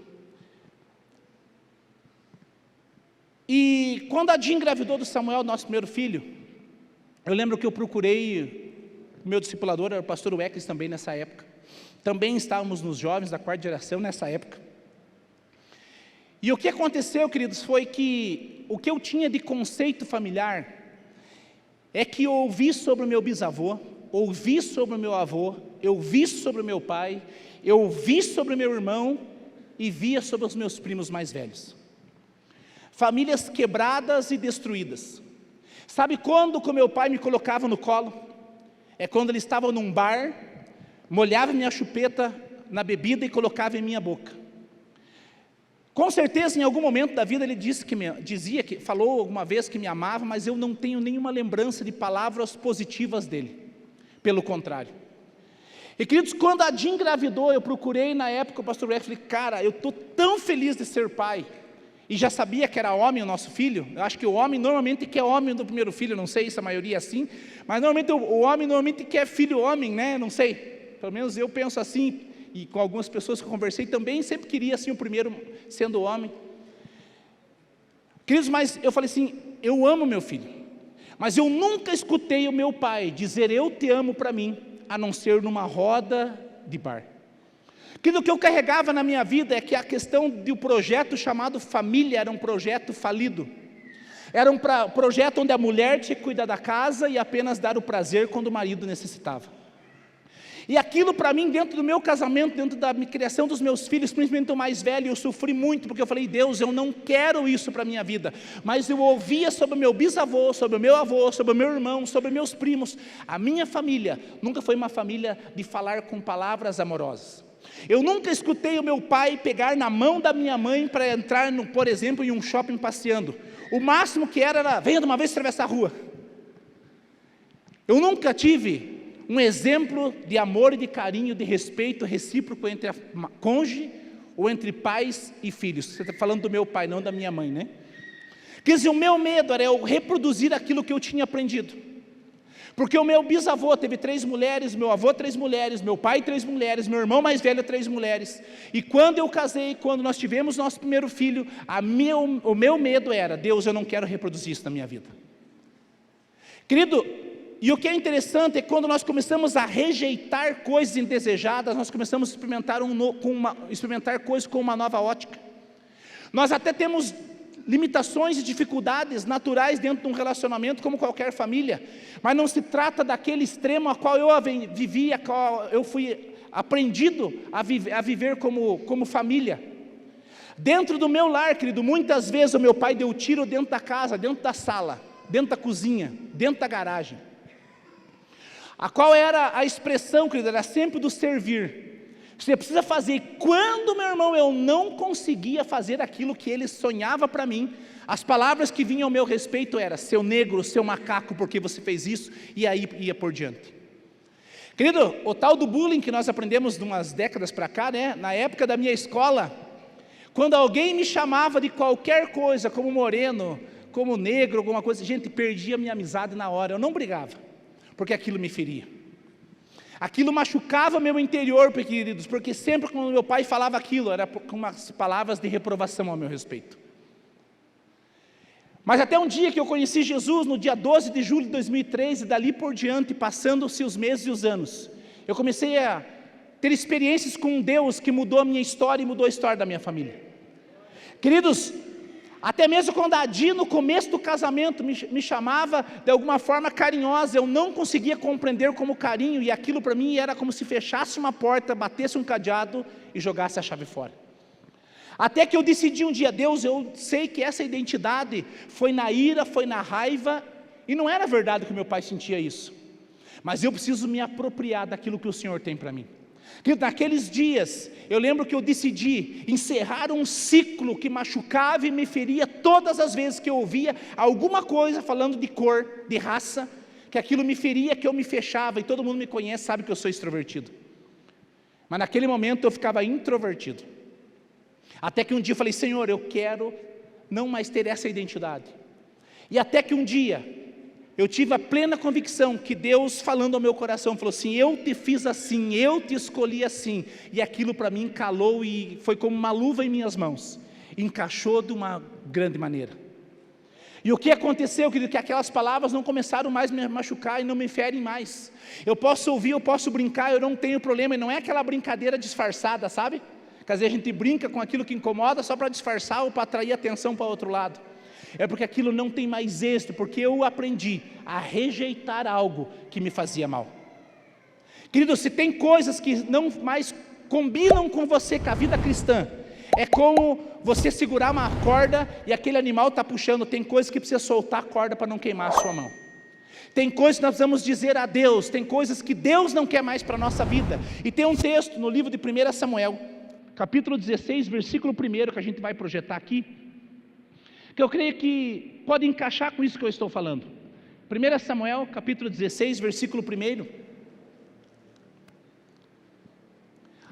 E quando a Jean engravidou do Samuel, nosso primeiro filho, eu lembro que eu procurei, meu discipulador era o pastor Weckles também nessa época, também estávamos nos jovens da 4ª geração nessa época, e o que aconteceu, queridos, foi que o que eu tinha de conceito familiar, é que eu ouvi sobre o meu bisavô, ouvi sobre o meu avô, eu vi sobre o meu pai, eu vi sobre o meu irmão, e via sobre os meus primos mais velhos. Famílias quebradas e destruídas. Sabe quando que o meu pai me colocava no colo? É quando ele estava num bar, molhava minha chupeta na bebida e colocava em minha boca. Com certeza, em algum momento da vida, ele falou alguma vez que me amava, mas eu não tenho nenhuma lembrança de palavras positivas dele. Pelo contrário. E queridos, quando a Jean engravidou, eu procurei na época o pastor Weck, falei, cara, eu estou tão feliz de ser pai. E já sabia que era homem o nosso filho. Eu acho que o homem normalmente quer homem do primeiro filho, não sei se a maioria é assim, mas normalmente o homem normalmente quer filho homem, né? Não sei, pelo menos eu penso assim, e com algumas pessoas que eu conversei também, sempre queria assim o primeiro sendo homem. Queridos, mas eu falei assim, eu amo meu filho, mas eu nunca escutei o meu pai dizer eu te amo para mim, a não ser numa roda de bar. Aquilo que eu carregava na minha vida é que a questão do projeto chamado família era um projeto falido. Era um projeto onde a mulher tinha que cuidar da casa e apenas dar o prazer quando o marido necessitava. E aquilo para mim, dentro do meu casamento, dentro da criação dos meus filhos, principalmente o mais velho, eu sofri muito, porque eu falei, Deus, eu não quero isso para a minha vida. Mas eu ouvia sobre o meu bisavô, sobre o meu avô, sobre o meu irmão, sobre meus primos. A minha família nunca foi uma família de falar com palavras amorosas. Eu nunca escutei o meu pai pegar na mão da minha mãe para entrar, por exemplo, em um shopping passeando. O máximo que era, venha de uma vez atravessar a rua. Eu nunca tive um exemplo de amor e de carinho, de respeito recíproco entre a cônjuge ou entre pais e filhos. Você está falando do meu pai, não da minha mãe, né? Quer dizer, o meu medo era eu reproduzir aquilo que eu tinha aprendido. Porque o meu bisavô teve 3 mulheres, meu avô 3 mulheres, meu pai 3 mulheres, meu irmão mais velho 3 mulheres. E quando eu casei, quando nós tivemos nosso primeiro filho, o meu medo era, Deus, eu não quero reproduzir isso na minha vida. Querido, e o que é interessante é que quando nós começamos a rejeitar coisas indesejadas, nós começamos a experimentar coisas com uma nova ótica. Nós até temos limitações e dificuldades naturais dentro de um relacionamento, como qualquer família, mas não se trata daquele extremo a qual eu vivi, a qual eu fui aprendido a viver como família. Dentro do meu lar, querido, muitas vezes o meu pai deu tiro dentro da casa, dentro da sala, dentro da cozinha, dentro da garagem. A qual era a expressão, querido, era sempre do servir. Você precisa fazer. Quando, meu irmão, eu não conseguia fazer aquilo que ele sonhava para mim, as palavras que vinham ao meu respeito eram, seu negro, seu macaco, porque você fez isso, e aí ia por diante. Querido, o tal do bullying que nós aprendemos de umas décadas para cá, né? Na época da minha escola, quando alguém me chamava de qualquer coisa, como moreno, como negro, alguma coisa, gente, perdia a minha amizade na hora, eu não brigava, porque aquilo me feria. Aquilo machucava meu interior, queridos, porque sempre quando meu pai falava aquilo, era com umas palavras de reprovação ao meu respeito. Mas até um dia que eu conheci Jesus, no dia 12 de julho de 2003, e dali por diante, passando-se os meses e os anos, eu comecei a ter experiências com um Deus que mudou a minha história e mudou a história da minha família. Queridos, até mesmo quando a Adi, no começo do casamento, me chamava de alguma forma carinhosa, eu não conseguia compreender como carinho, e aquilo para mim era como se fechasse uma porta, batesse um cadeado e jogasse a chave fora. Até que eu decidi um dia, Deus, eu sei que essa identidade foi na ira, foi na raiva, e não era verdade que meu pai sentia isso, mas eu preciso me apropriar daquilo que o Senhor tem para mim. Naqueles dias, eu lembro que eu decidi encerrar um ciclo que machucava e me feria todas as vezes que eu ouvia alguma coisa falando de cor, de raça, que aquilo me feria, que eu me fechava, e todo mundo me conhece, sabe que eu sou extrovertido. Mas naquele momento eu ficava introvertido. Até que um dia eu falei, Senhor, eu quero não mais ter essa identidade. E até que um dia eu tive a plena convicção que Deus, falando ao meu coração, falou assim, eu te fiz assim, eu te escolhi assim, e aquilo para mim calou e foi como uma luva em minhas mãos, encaixou de uma grande maneira. E o que aconteceu, querido, que aquelas palavras não começaram mais a me machucar e não me ferem mais. Eu posso ouvir, eu posso brincar, eu não tenho problema, e não é aquela brincadeira disfarçada, sabe? Que às vezes a gente brinca com aquilo que incomoda só para disfarçar ou para atrair atenção para o outro lado. É porque aquilo não tem mais êxito, porque eu aprendi a rejeitar algo que me fazia mal. Querido, se tem coisas que não mais combinam com você, com a vida cristã, é como você segurar uma corda e aquele animal está puxando, tem coisas que precisa soltar a corda para não queimar a sua mão. Tem coisas que nós precisamos dizer a Deus, tem coisas que Deus não quer mais para a nossa vida. E tem um texto no livro de 1 Samuel, capítulo 16, versículo 1, que a gente vai projetar aqui, que eu creio que pode encaixar com isso que eu estou falando. 1 Samuel, capítulo 16, versículo 1.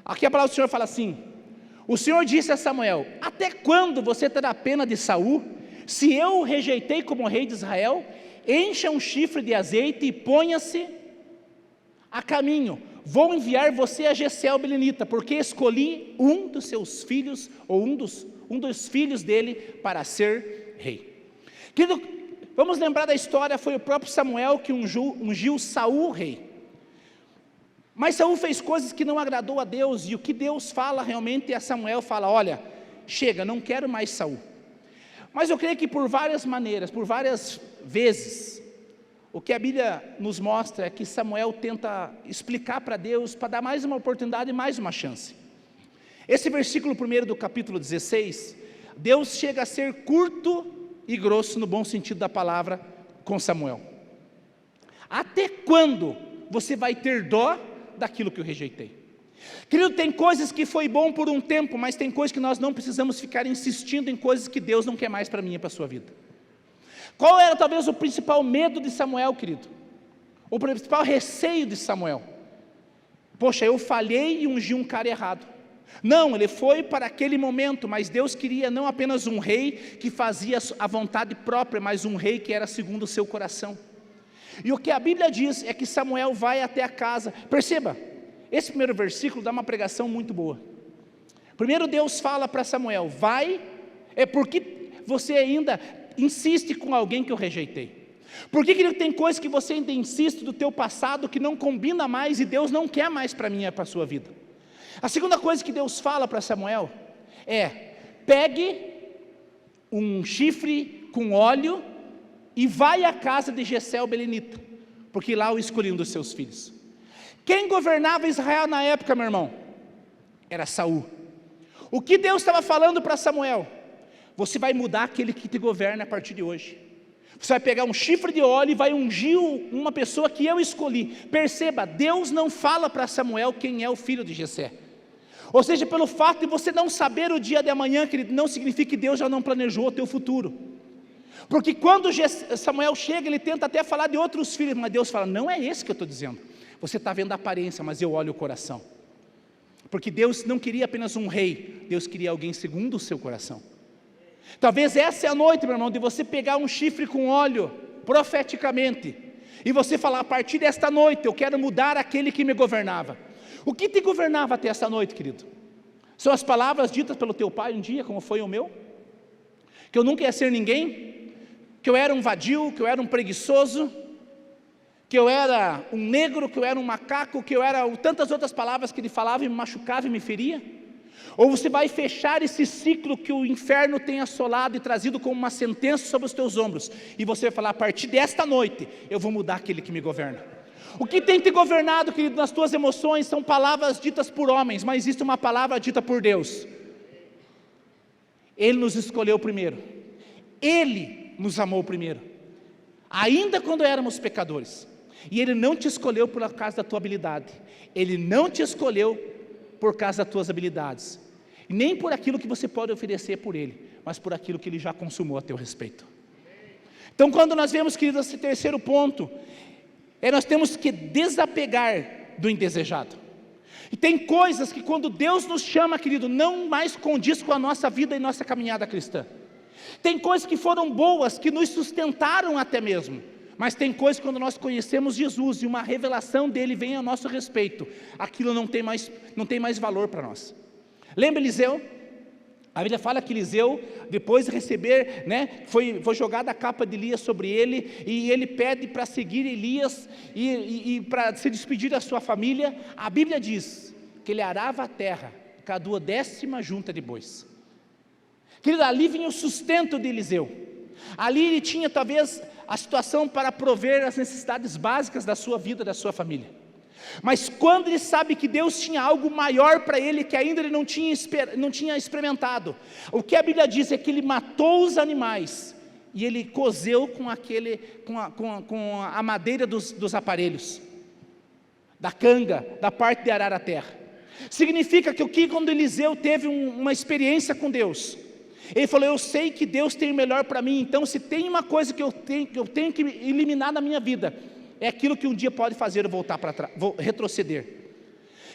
Aqui a palavra do Senhor fala assim, o Senhor disse a Samuel, até quando você terá pena de Saul, se eu o rejeitei como rei de Israel? Encha um chifre de azeite e ponha-se a caminho. Vou enviar você a Jessé belenita, porque escolhi um dos seus filhos, ou um dos filhos dele, para ser rei. Querido, vamos lembrar da história, foi o próprio Samuel que ungiu Saul rei. Mas Saul fez coisas que não agradou a Deus, e o que Deus fala realmente a Samuel, fala, olha, chega, não quero mais Saul. Mas eu creio que por várias maneiras, por várias vezes, o que a Bíblia nos mostra é que Samuel tenta explicar para Deus, para dar mais uma oportunidade e mais uma chance. Esse versículo 1 do capítulo 16, Deus chega a ser curto e grosso, no bom sentido da palavra, com Samuel. Até quando você vai ter dó daquilo que eu rejeitei? Querido, tem coisas que foi bom por um tempo, mas tem coisas que nós não precisamos ficar insistindo em coisas que Deus não quer mais para mim e para a sua vida. Qual era talvez o principal medo de Samuel, querido? O principal receio de Samuel? Poxa, eu falhei e ungi um cara errado. Não, ele foi para aquele momento, mas Deus queria não apenas um rei que fazia a vontade própria, mas um rei que era segundo o seu coração. E o que a Bíblia diz é que Samuel vai até a casa. Perceba, esse primeiro versículo dá uma pregação muito boa. Primeiro Deus fala para Samuel, vai, é porque você ainda insiste com alguém que eu rejeitei. Por que tem coisas que você ainda insiste do teu passado que não combina mais e Deus não quer mais para mim e para a sua vida? A segunda coisa que Deus fala para Samuel é, pegue um chifre com óleo e vai à casa de Jessé o belenita, porque lá eu escolhi um dos seus filhos. Quem governava Israel na época, meu irmão? Era Saul. O que Deus estava falando para Samuel? Você vai mudar aquele que te governa a partir de hoje. Você vai pegar um chifre de óleo e vai ungir uma pessoa que eu escolhi. Perceba, Deus não fala para Samuel quem é o filho de Jessé. Ou seja, pelo fato de você não saber o dia de amanhã, querido, não significa que Deus já não planejou o teu futuro. Porque quando Samuel chega, ele tenta até falar de outros filhos, mas Deus fala, não é esse que eu estou dizendo. Você está vendo a aparência, mas eu olho o coração. Porque Deus não queria apenas um rei, Deus queria alguém segundo o seu coração. Talvez essa é a noite, meu irmão, de você pegar um chifre com óleo, profeticamente, e você falar, a partir desta noite, eu quero mudar aquele que me governava. O que te governava até essa noite, querido? São as palavras ditas pelo teu pai um dia, como foi o meu? Que eu nunca ia ser ninguém? Que eu era um vadio, que eu era um preguiçoso? Que eu era um negro, que eu era um macaco, que eu era tantas outras palavras que ele falava e me machucava e me feria? Ou você vai fechar esse ciclo que o inferno tem assolado e trazido como uma sentença sobre os teus ombros, e você vai falar, a partir desta noite, eu vou mudar aquele que me governa. O que tem te governado, querido, nas tuas emoções, são palavras ditas por homens, mas existe uma palavra dita por Deus. Ele nos escolheu primeiro, Ele nos amou primeiro, ainda quando éramos pecadores, e Ele não te escolheu por causa da tua habilidade, Ele não te escolheu por causa das tuas habilidades, e nem por aquilo que você pode oferecer por Ele, mas por aquilo que Ele já consumou a teu respeito. Então quando nós vemos, querido, esse terceiro ponto, nós temos que desapegar do indesejado. E tem coisas que quando Deus nos chama, querido, não mais condiz com a nossa vida e nossa caminhada cristã. Tem coisas que foram boas, que nos sustentaram até mesmo, mas tem coisas que quando nós conhecemos Jesus e uma revelação dele vem a nosso respeito, aquilo não tem mais valor para nós. Lembra Eliseu? A Bíblia fala que Eliseu, depois de receber, foi jogada a capa de Elias sobre ele, e ele pede para seguir Elias, e para se despedir da sua família. A Bíblia diz que ele arava a terra com a 12ª junta de bois. Querido, ali vinha o sustento de Eliseu. Ali ele tinha talvez a situação para prover as necessidades básicas da sua vida, da sua família. Mas quando ele sabe que Deus tinha algo maior para ele, que ainda ele não tinha experimentado, o que a Bíblia diz é que ele matou os animais, e ele cozeu com a madeira dos aparelhos, da canga, da parte de arar a terra. Significa que quando Eliseu teve uma experiência com Deus, ele falou, eu sei que Deus tem o melhor para mim, então se tem uma coisa que eu tenho que eliminar da minha vida, é aquilo que um dia pode fazer eu voltar para trás, retroceder.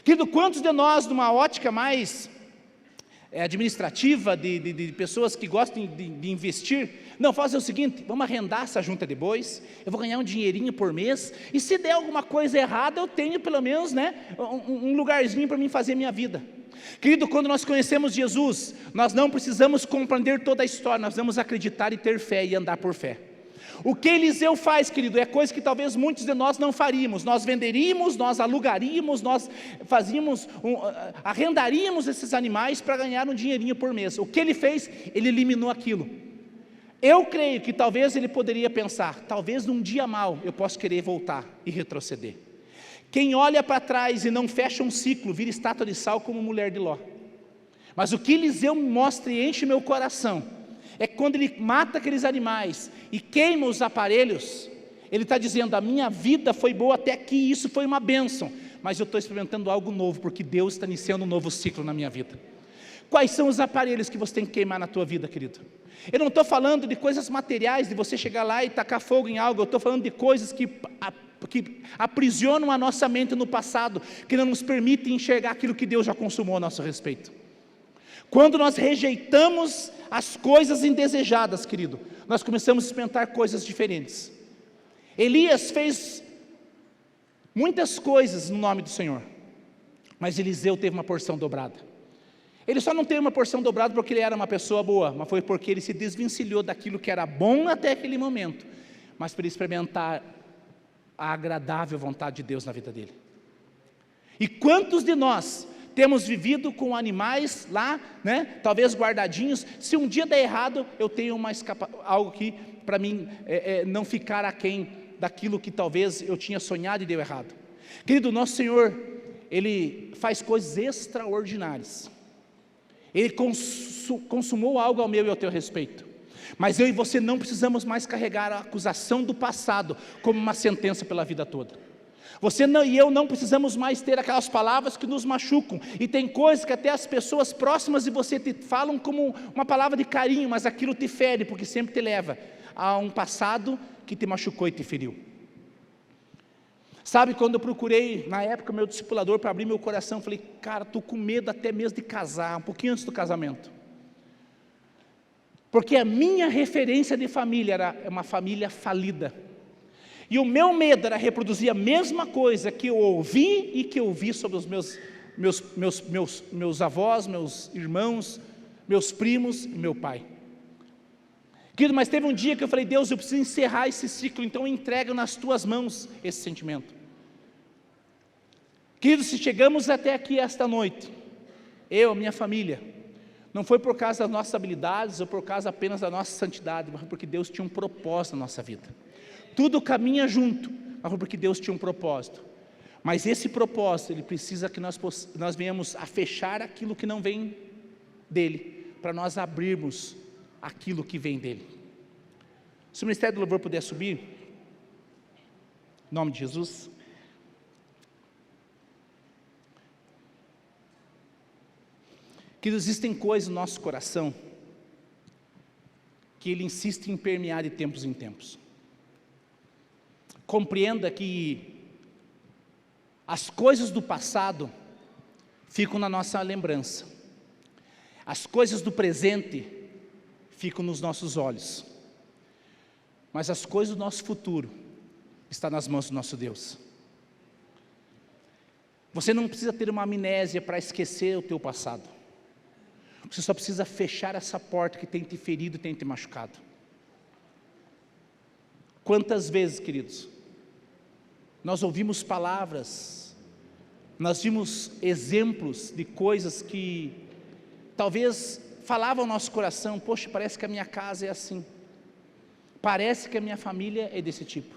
Querido, quantos de nós, numa ótica mais administrativa, de pessoas que gostam de investir, não, fazer o seguinte, vamos arrendar essa junta de bois, eu vou ganhar um dinheirinho por mês, e se der alguma coisa errada, eu tenho pelo menos um lugarzinho para mim fazer minha vida. Querido, quando nós conhecemos Jesus, nós não precisamos compreender toda a história, nós vamos acreditar e ter fé e andar por fé. O que Eliseu faz, querido, é coisa que talvez muitos de nós não faríamos. Nós venderíamos, nós alugaríamos, nós arrendaríamos esses animais para ganhar um dinheirinho por mês. O que ele fez? Ele eliminou aquilo. Eu creio que talvez ele poderia pensar, talvez num dia mau eu possa querer voltar e retroceder. Quem olha para trás e não fecha um ciclo, vira estátua de sal como mulher de Ló. Mas o que Eliseu me mostra e enche meu coração, é que quando ele mata aqueles animais e queima os aparelhos, ele está dizendo, a minha vida foi boa até aqui, isso foi uma bênção, mas eu estou experimentando algo novo, porque Deus está iniciando um novo ciclo na minha vida. Quais são os aparelhos que você tem que queimar na tua vida, querido? Eu não estou falando de coisas materiais, de você chegar lá e tacar fogo em algo, eu estou falando de coisas que aprisionam a nossa mente no passado, que não nos permitem enxergar aquilo que Deus já consumou a nosso respeito. Quando nós rejeitamos as coisas indesejadas, querido, nós começamos a experimentar coisas diferentes. Elias fez muitas coisas no nome do Senhor, mas Eliseu teve uma porção dobrada. Ele só não teve uma porção dobrada porque ele era uma pessoa boa, mas foi porque ele se desvencilhou daquilo que era bom até aquele momento, mas para experimentar a agradável vontade de Deus na vida dele. E quantos de nós temos vivido com animais lá, né, talvez guardadinhos, se um dia der errado, eu tenho algo que para mim não ficar aquém daquilo que talvez eu tinha sonhado e deu errado. Querido, nosso Senhor, Ele faz coisas extraordinárias. Ele consumou algo ao meu e ao teu respeito, mas eu e você não precisamos mais carregar a acusação do passado como uma sentença pela vida toda. Você não, e eu não precisamos mais ter aquelas palavras que nos machucam, e tem coisas que até as pessoas próximas de você te falam como uma palavra de carinho, mas aquilo te fere, porque sempre te leva a um passado que te machucou e te feriu. Sabe, quando eu procurei, na época, o meu discipulador para abrir meu coração, eu falei, cara, estou com medo até mesmo de casar, um pouquinho antes do casamento. Porque a minha referência de família era uma família falida. E o meu medo era reproduzir a mesma coisa que eu ouvi e que eu vi sobre os meus avós, meus irmãos, meus primos e meu pai. Querido, mas teve um dia que eu falei, Deus, eu preciso encerrar esse ciclo, então eu entrego nas tuas mãos esse sentimento. Querido, se chegamos até aqui esta noite, eu, minha família, não foi por causa das nossas habilidades ou por causa apenas da nossa santidade, mas porque Deus tinha um propósito na nossa vida. Tudo caminha junto, mas porque Deus tinha um propósito. Mas esse propósito, ele precisa que nós venhamos a fechar aquilo que não vem dele, para nós abrirmos aquilo que vem dele. Se o Ministério do Louvor puder subir, em nome de Jesus. Que existem coisas no nosso coração que ele insiste em permear de tempos em tempos. Compreenda que as coisas do passado ficam na nossa lembrança, as coisas do presente ficam nos nossos olhos, mas as coisas do nosso futuro estão nas mãos do nosso Deus. Você não precisa ter uma amnésia para esquecer o teu passado. Você só precisa fechar essa porta que tem te ferido e tem te machucado. Quantas vezes, queridos, nós ouvimos palavras, nós vimos exemplos de coisas que talvez falavam ao nosso coração, poxa, parece que a minha casa é assim, parece que a minha família é desse tipo.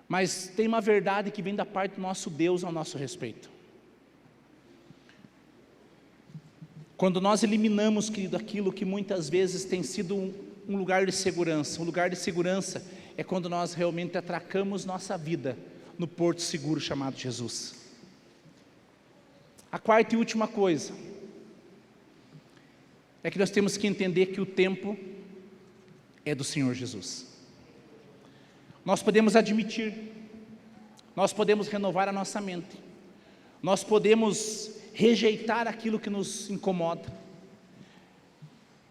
Mas tem uma verdade que vem da parte do nosso Deus ao nosso respeito. Quando nós eliminamos, querido, aquilo que muitas vezes tem sido um lugar de segurança, é quando nós realmente atracamos nossa vida no porto seguro chamado Jesus. A quarta e última coisa, é que nós temos que entender que o tempo é do Senhor Jesus. Nós podemos admitir, nós podemos renovar a nossa mente, nós podemos rejeitar aquilo que nos incomoda,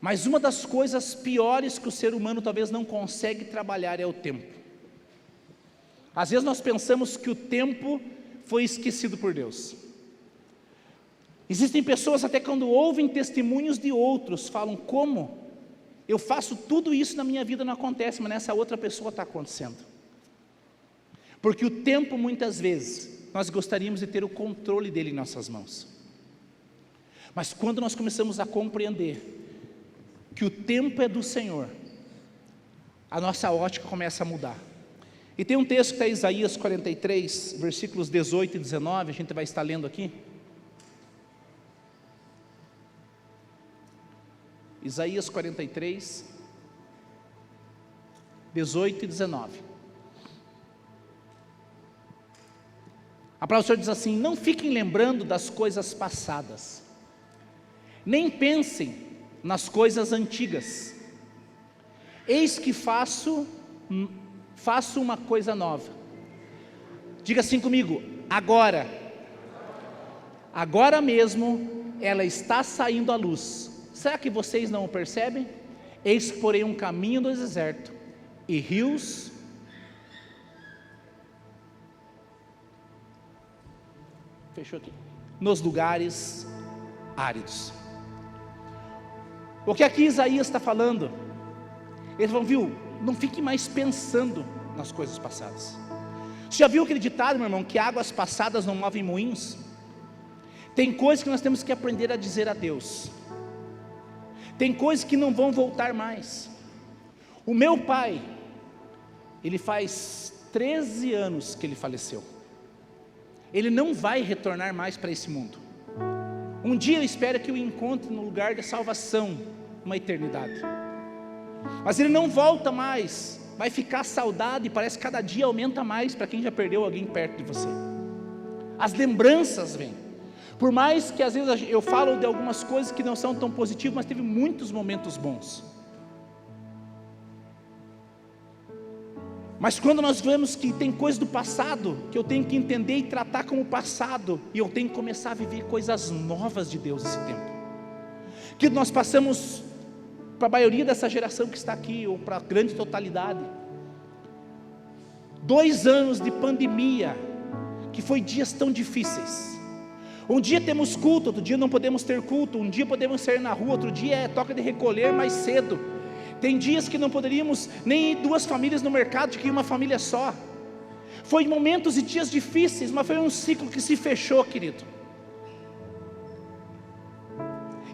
mas uma das coisas piores que o ser humano talvez não consegue trabalhar é o tempo. Às vezes nós pensamos que o tempo foi esquecido por Deus. Existem pessoas até quando ouvem testemunhos de outros, falam, como? Eu faço tudo isso na minha vida, não acontece, mas nessa outra pessoa está acontecendo. Porque o tempo muitas vezes, nós gostaríamos de ter o controle dele em nossas mãos. Mas quando nós começamos a compreender que o tempo é do Senhor, a nossa ótica começa a mudar. E tem um texto que está em Isaías 43, versículos 18 e 19, a gente vai estar lendo aqui. Isaías 43, 18 e 19. A palavra do Senhor diz assim: não fiquem lembrando das coisas passadas, nem pensem nas coisas antigas. Eis que faço uma coisa nova. Diga assim comigo: agora mesmo ela está saindo à luz. Será que vocês não o percebem? Eis que porém um caminho no deserto e rios fechou aqui, nos lugares áridos. O que aqui Isaías está falando? Eles vão, viu, não fique mais pensando nas coisas passadas. Você já viu aquele ditado, meu irmão, que águas passadas não movem moinhos? Tem coisas que nós temos que aprender a dizer a Deus. Tem coisas que não vão voltar mais. O meu pai, ele faz 13 anos que ele faleceu. Ele não vai retornar mais para esse mundo. Um dia eu espero que eu o encontre no lugar da salvação, uma eternidade. Mas ele não volta mais. Vai ficar saudade, e parece que cada dia aumenta mais para quem já perdeu alguém perto de você. As lembranças vêm. Por mais que às vezes eu falo de algumas coisas que não são tão positivas, mas teve muitos momentos bons. Mas quando nós vemos que tem coisas do passado que eu tenho que entender e tratar como passado, e eu tenho que começar a viver coisas novas de Deus nesse tempo, que nós passamos, para a maioria dessa geração que está aqui, ou para a grande totalidade, 2 anos de pandemia, que foi dias tão difíceis. Um dia temos culto, outro dia não podemos ter culto, um dia podemos sair na rua, outro dia é toca de recolher mais cedo. Tem dias que não poderíamos nem ir 2 famílias no mercado, de que uma família só. Foi momentos e dias difíceis, mas foi um ciclo que se fechou, querido.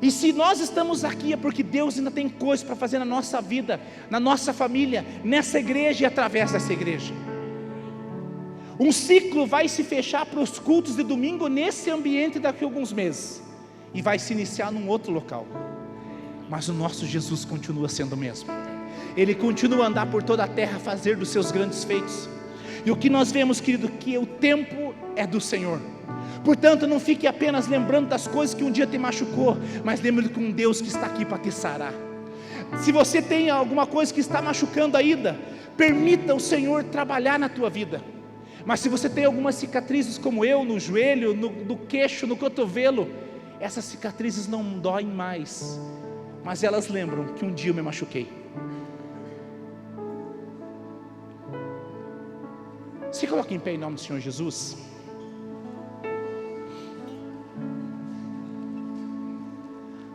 E se nós estamos aqui é porque Deus ainda tem coisas para fazer na nossa vida, na nossa família, nessa igreja e através dessa igreja. Um ciclo vai se fechar para os cultos de domingo nesse ambiente daqui a alguns meses, e vai se iniciar num outro local. Mas o nosso Jesus continua sendo o mesmo. Ele continua a andar por toda a terra, a fazer dos seus grandes feitos. E o que nós vemos, querido, que o tempo é do Senhor. Portanto, não fique apenas lembrando das coisas que um dia te machucou, mas lembre com um Deus que está aqui para te sarar. Se você tem alguma coisa que está machucando ainda, permita o Senhor trabalhar na tua vida. Mas se você tem algumas cicatrizes como eu, no joelho, no queixo, no cotovelo, essas cicatrizes não doem mais, mas elas lembram que um dia eu me machuquei. Se coloque em pé em nome do Senhor Jesus.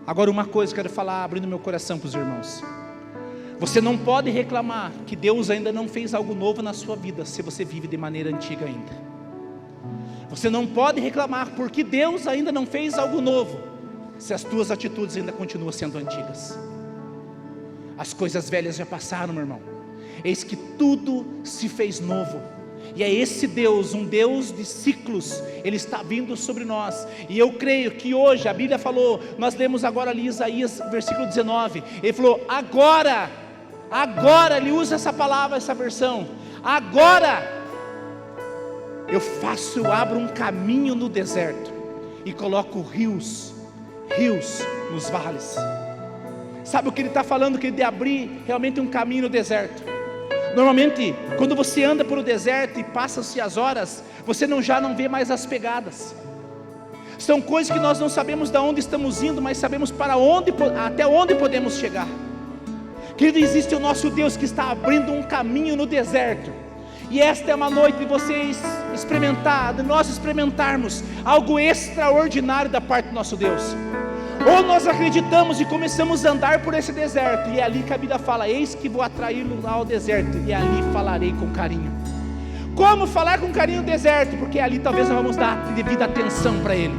Agora uma coisa que eu quero falar, abrindo meu coração para os irmãos. Você não pode reclamar que Deus ainda não fez algo novo na sua vida, se você vive de maneira antiga ainda. Você não pode reclamar porque Deus ainda não fez algo novo, se as tuas atitudes ainda continuam sendo antigas. As coisas velhas já passaram, meu irmão. Eis que tudo se fez novo. E é esse Deus, um Deus de ciclos, Ele está vindo sobre nós. E eu creio que hoje, a Bíblia falou, nós lemos agora ali Isaías, versículo 19. Ele falou, agora, Ele usa essa palavra, essa versão. Agora, eu abro um caminho no deserto, e coloco rios nos vales. Sabe o que Ele está falando? Que Ele de abrir realmente um caminho no deserto. Normalmente, quando você anda por o deserto e passam-se as horas, você já não vê mais as pegadas. São coisas que nós não sabemos de onde estamos indo, mas sabemos até onde podemos chegar. Querido, existe o nosso Deus que está abrindo um caminho no deserto. E esta é uma noite de vocês de nós experimentarmos algo extraordinário da parte do nosso Deus. Ou nós acreditamos e começamos a andar por esse deserto, e é ali que a Bíblia fala, eis que vou atraí-lo ao deserto, e ali falarei com carinho. Como falar com carinho no deserto? Porque ali talvez nós vamos dar devida atenção para Ele.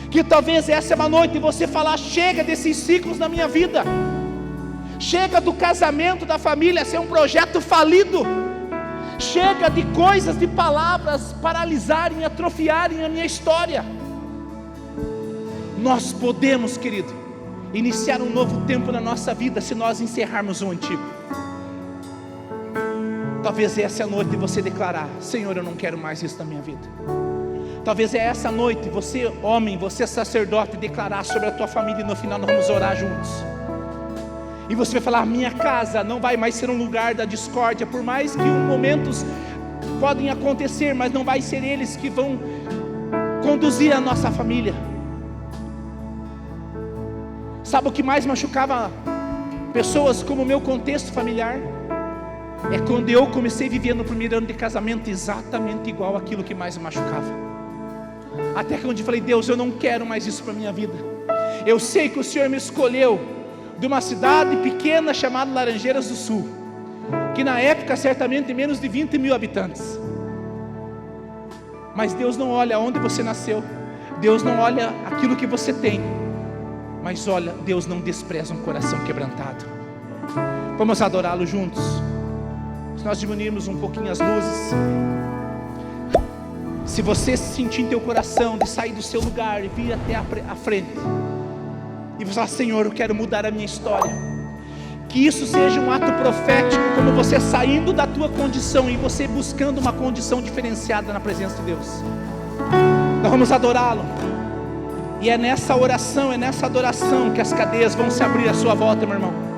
Que talvez essa é uma noite e você falar: chega desses ciclos na minha vida, chega do casamento, da família ser um projeto falido, chega de coisas, de palavras paralisarem, atrofiarem a minha história. Nós podemos, querido, iniciar um novo tempo na nossa vida se nós encerrarmos o antigo. Talvez essa é a noite de você declarar: Senhor, eu não quero mais isso na minha vida. Talvez é essa noite, você homem, você sacerdote, declarar sobre a tua família, e no final nós vamos orar juntos. E você vai falar: minha casa não vai mais ser um lugar da discórdia, por mais que momentos podem acontecer, mas não vai ser eles que vão conduzir a nossa família. Sabe o que mais machucava pessoas como o meu contexto familiar? É quando eu comecei a viver no primeiro ano de casamento exatamente igual aquilo que mais me machucava. Até que onde eu falei: Deus, eu não quero mais isso para a minha vida. Eu sei que o Senhor me escolheu de uma cidade pequena chamada Laranjeiras do Sul, que na época certamente tem menos de 20 mil habitantes. Mas Deus não olha onde você nasceu, Deus não olha aquilo que você tem, mas olha, Deus não despreza um coração quebrantado. Vamos adorá-lo juntos. Se nós diminuirmos um pouquinho as luzes, se você sentir em teu coração de sair do seu lugar e vir até a frente e você falar: Senhor, eu quero mudar a minha história, que isso seja um ato profético, como você saindo da tua condição e você buscando uma condição diferenciada na presença de Deus. Nós vamos adorá-lo, e é nessa oração, é nessa adoração que as cadeias vão se abrir à sua volta, meu irmão.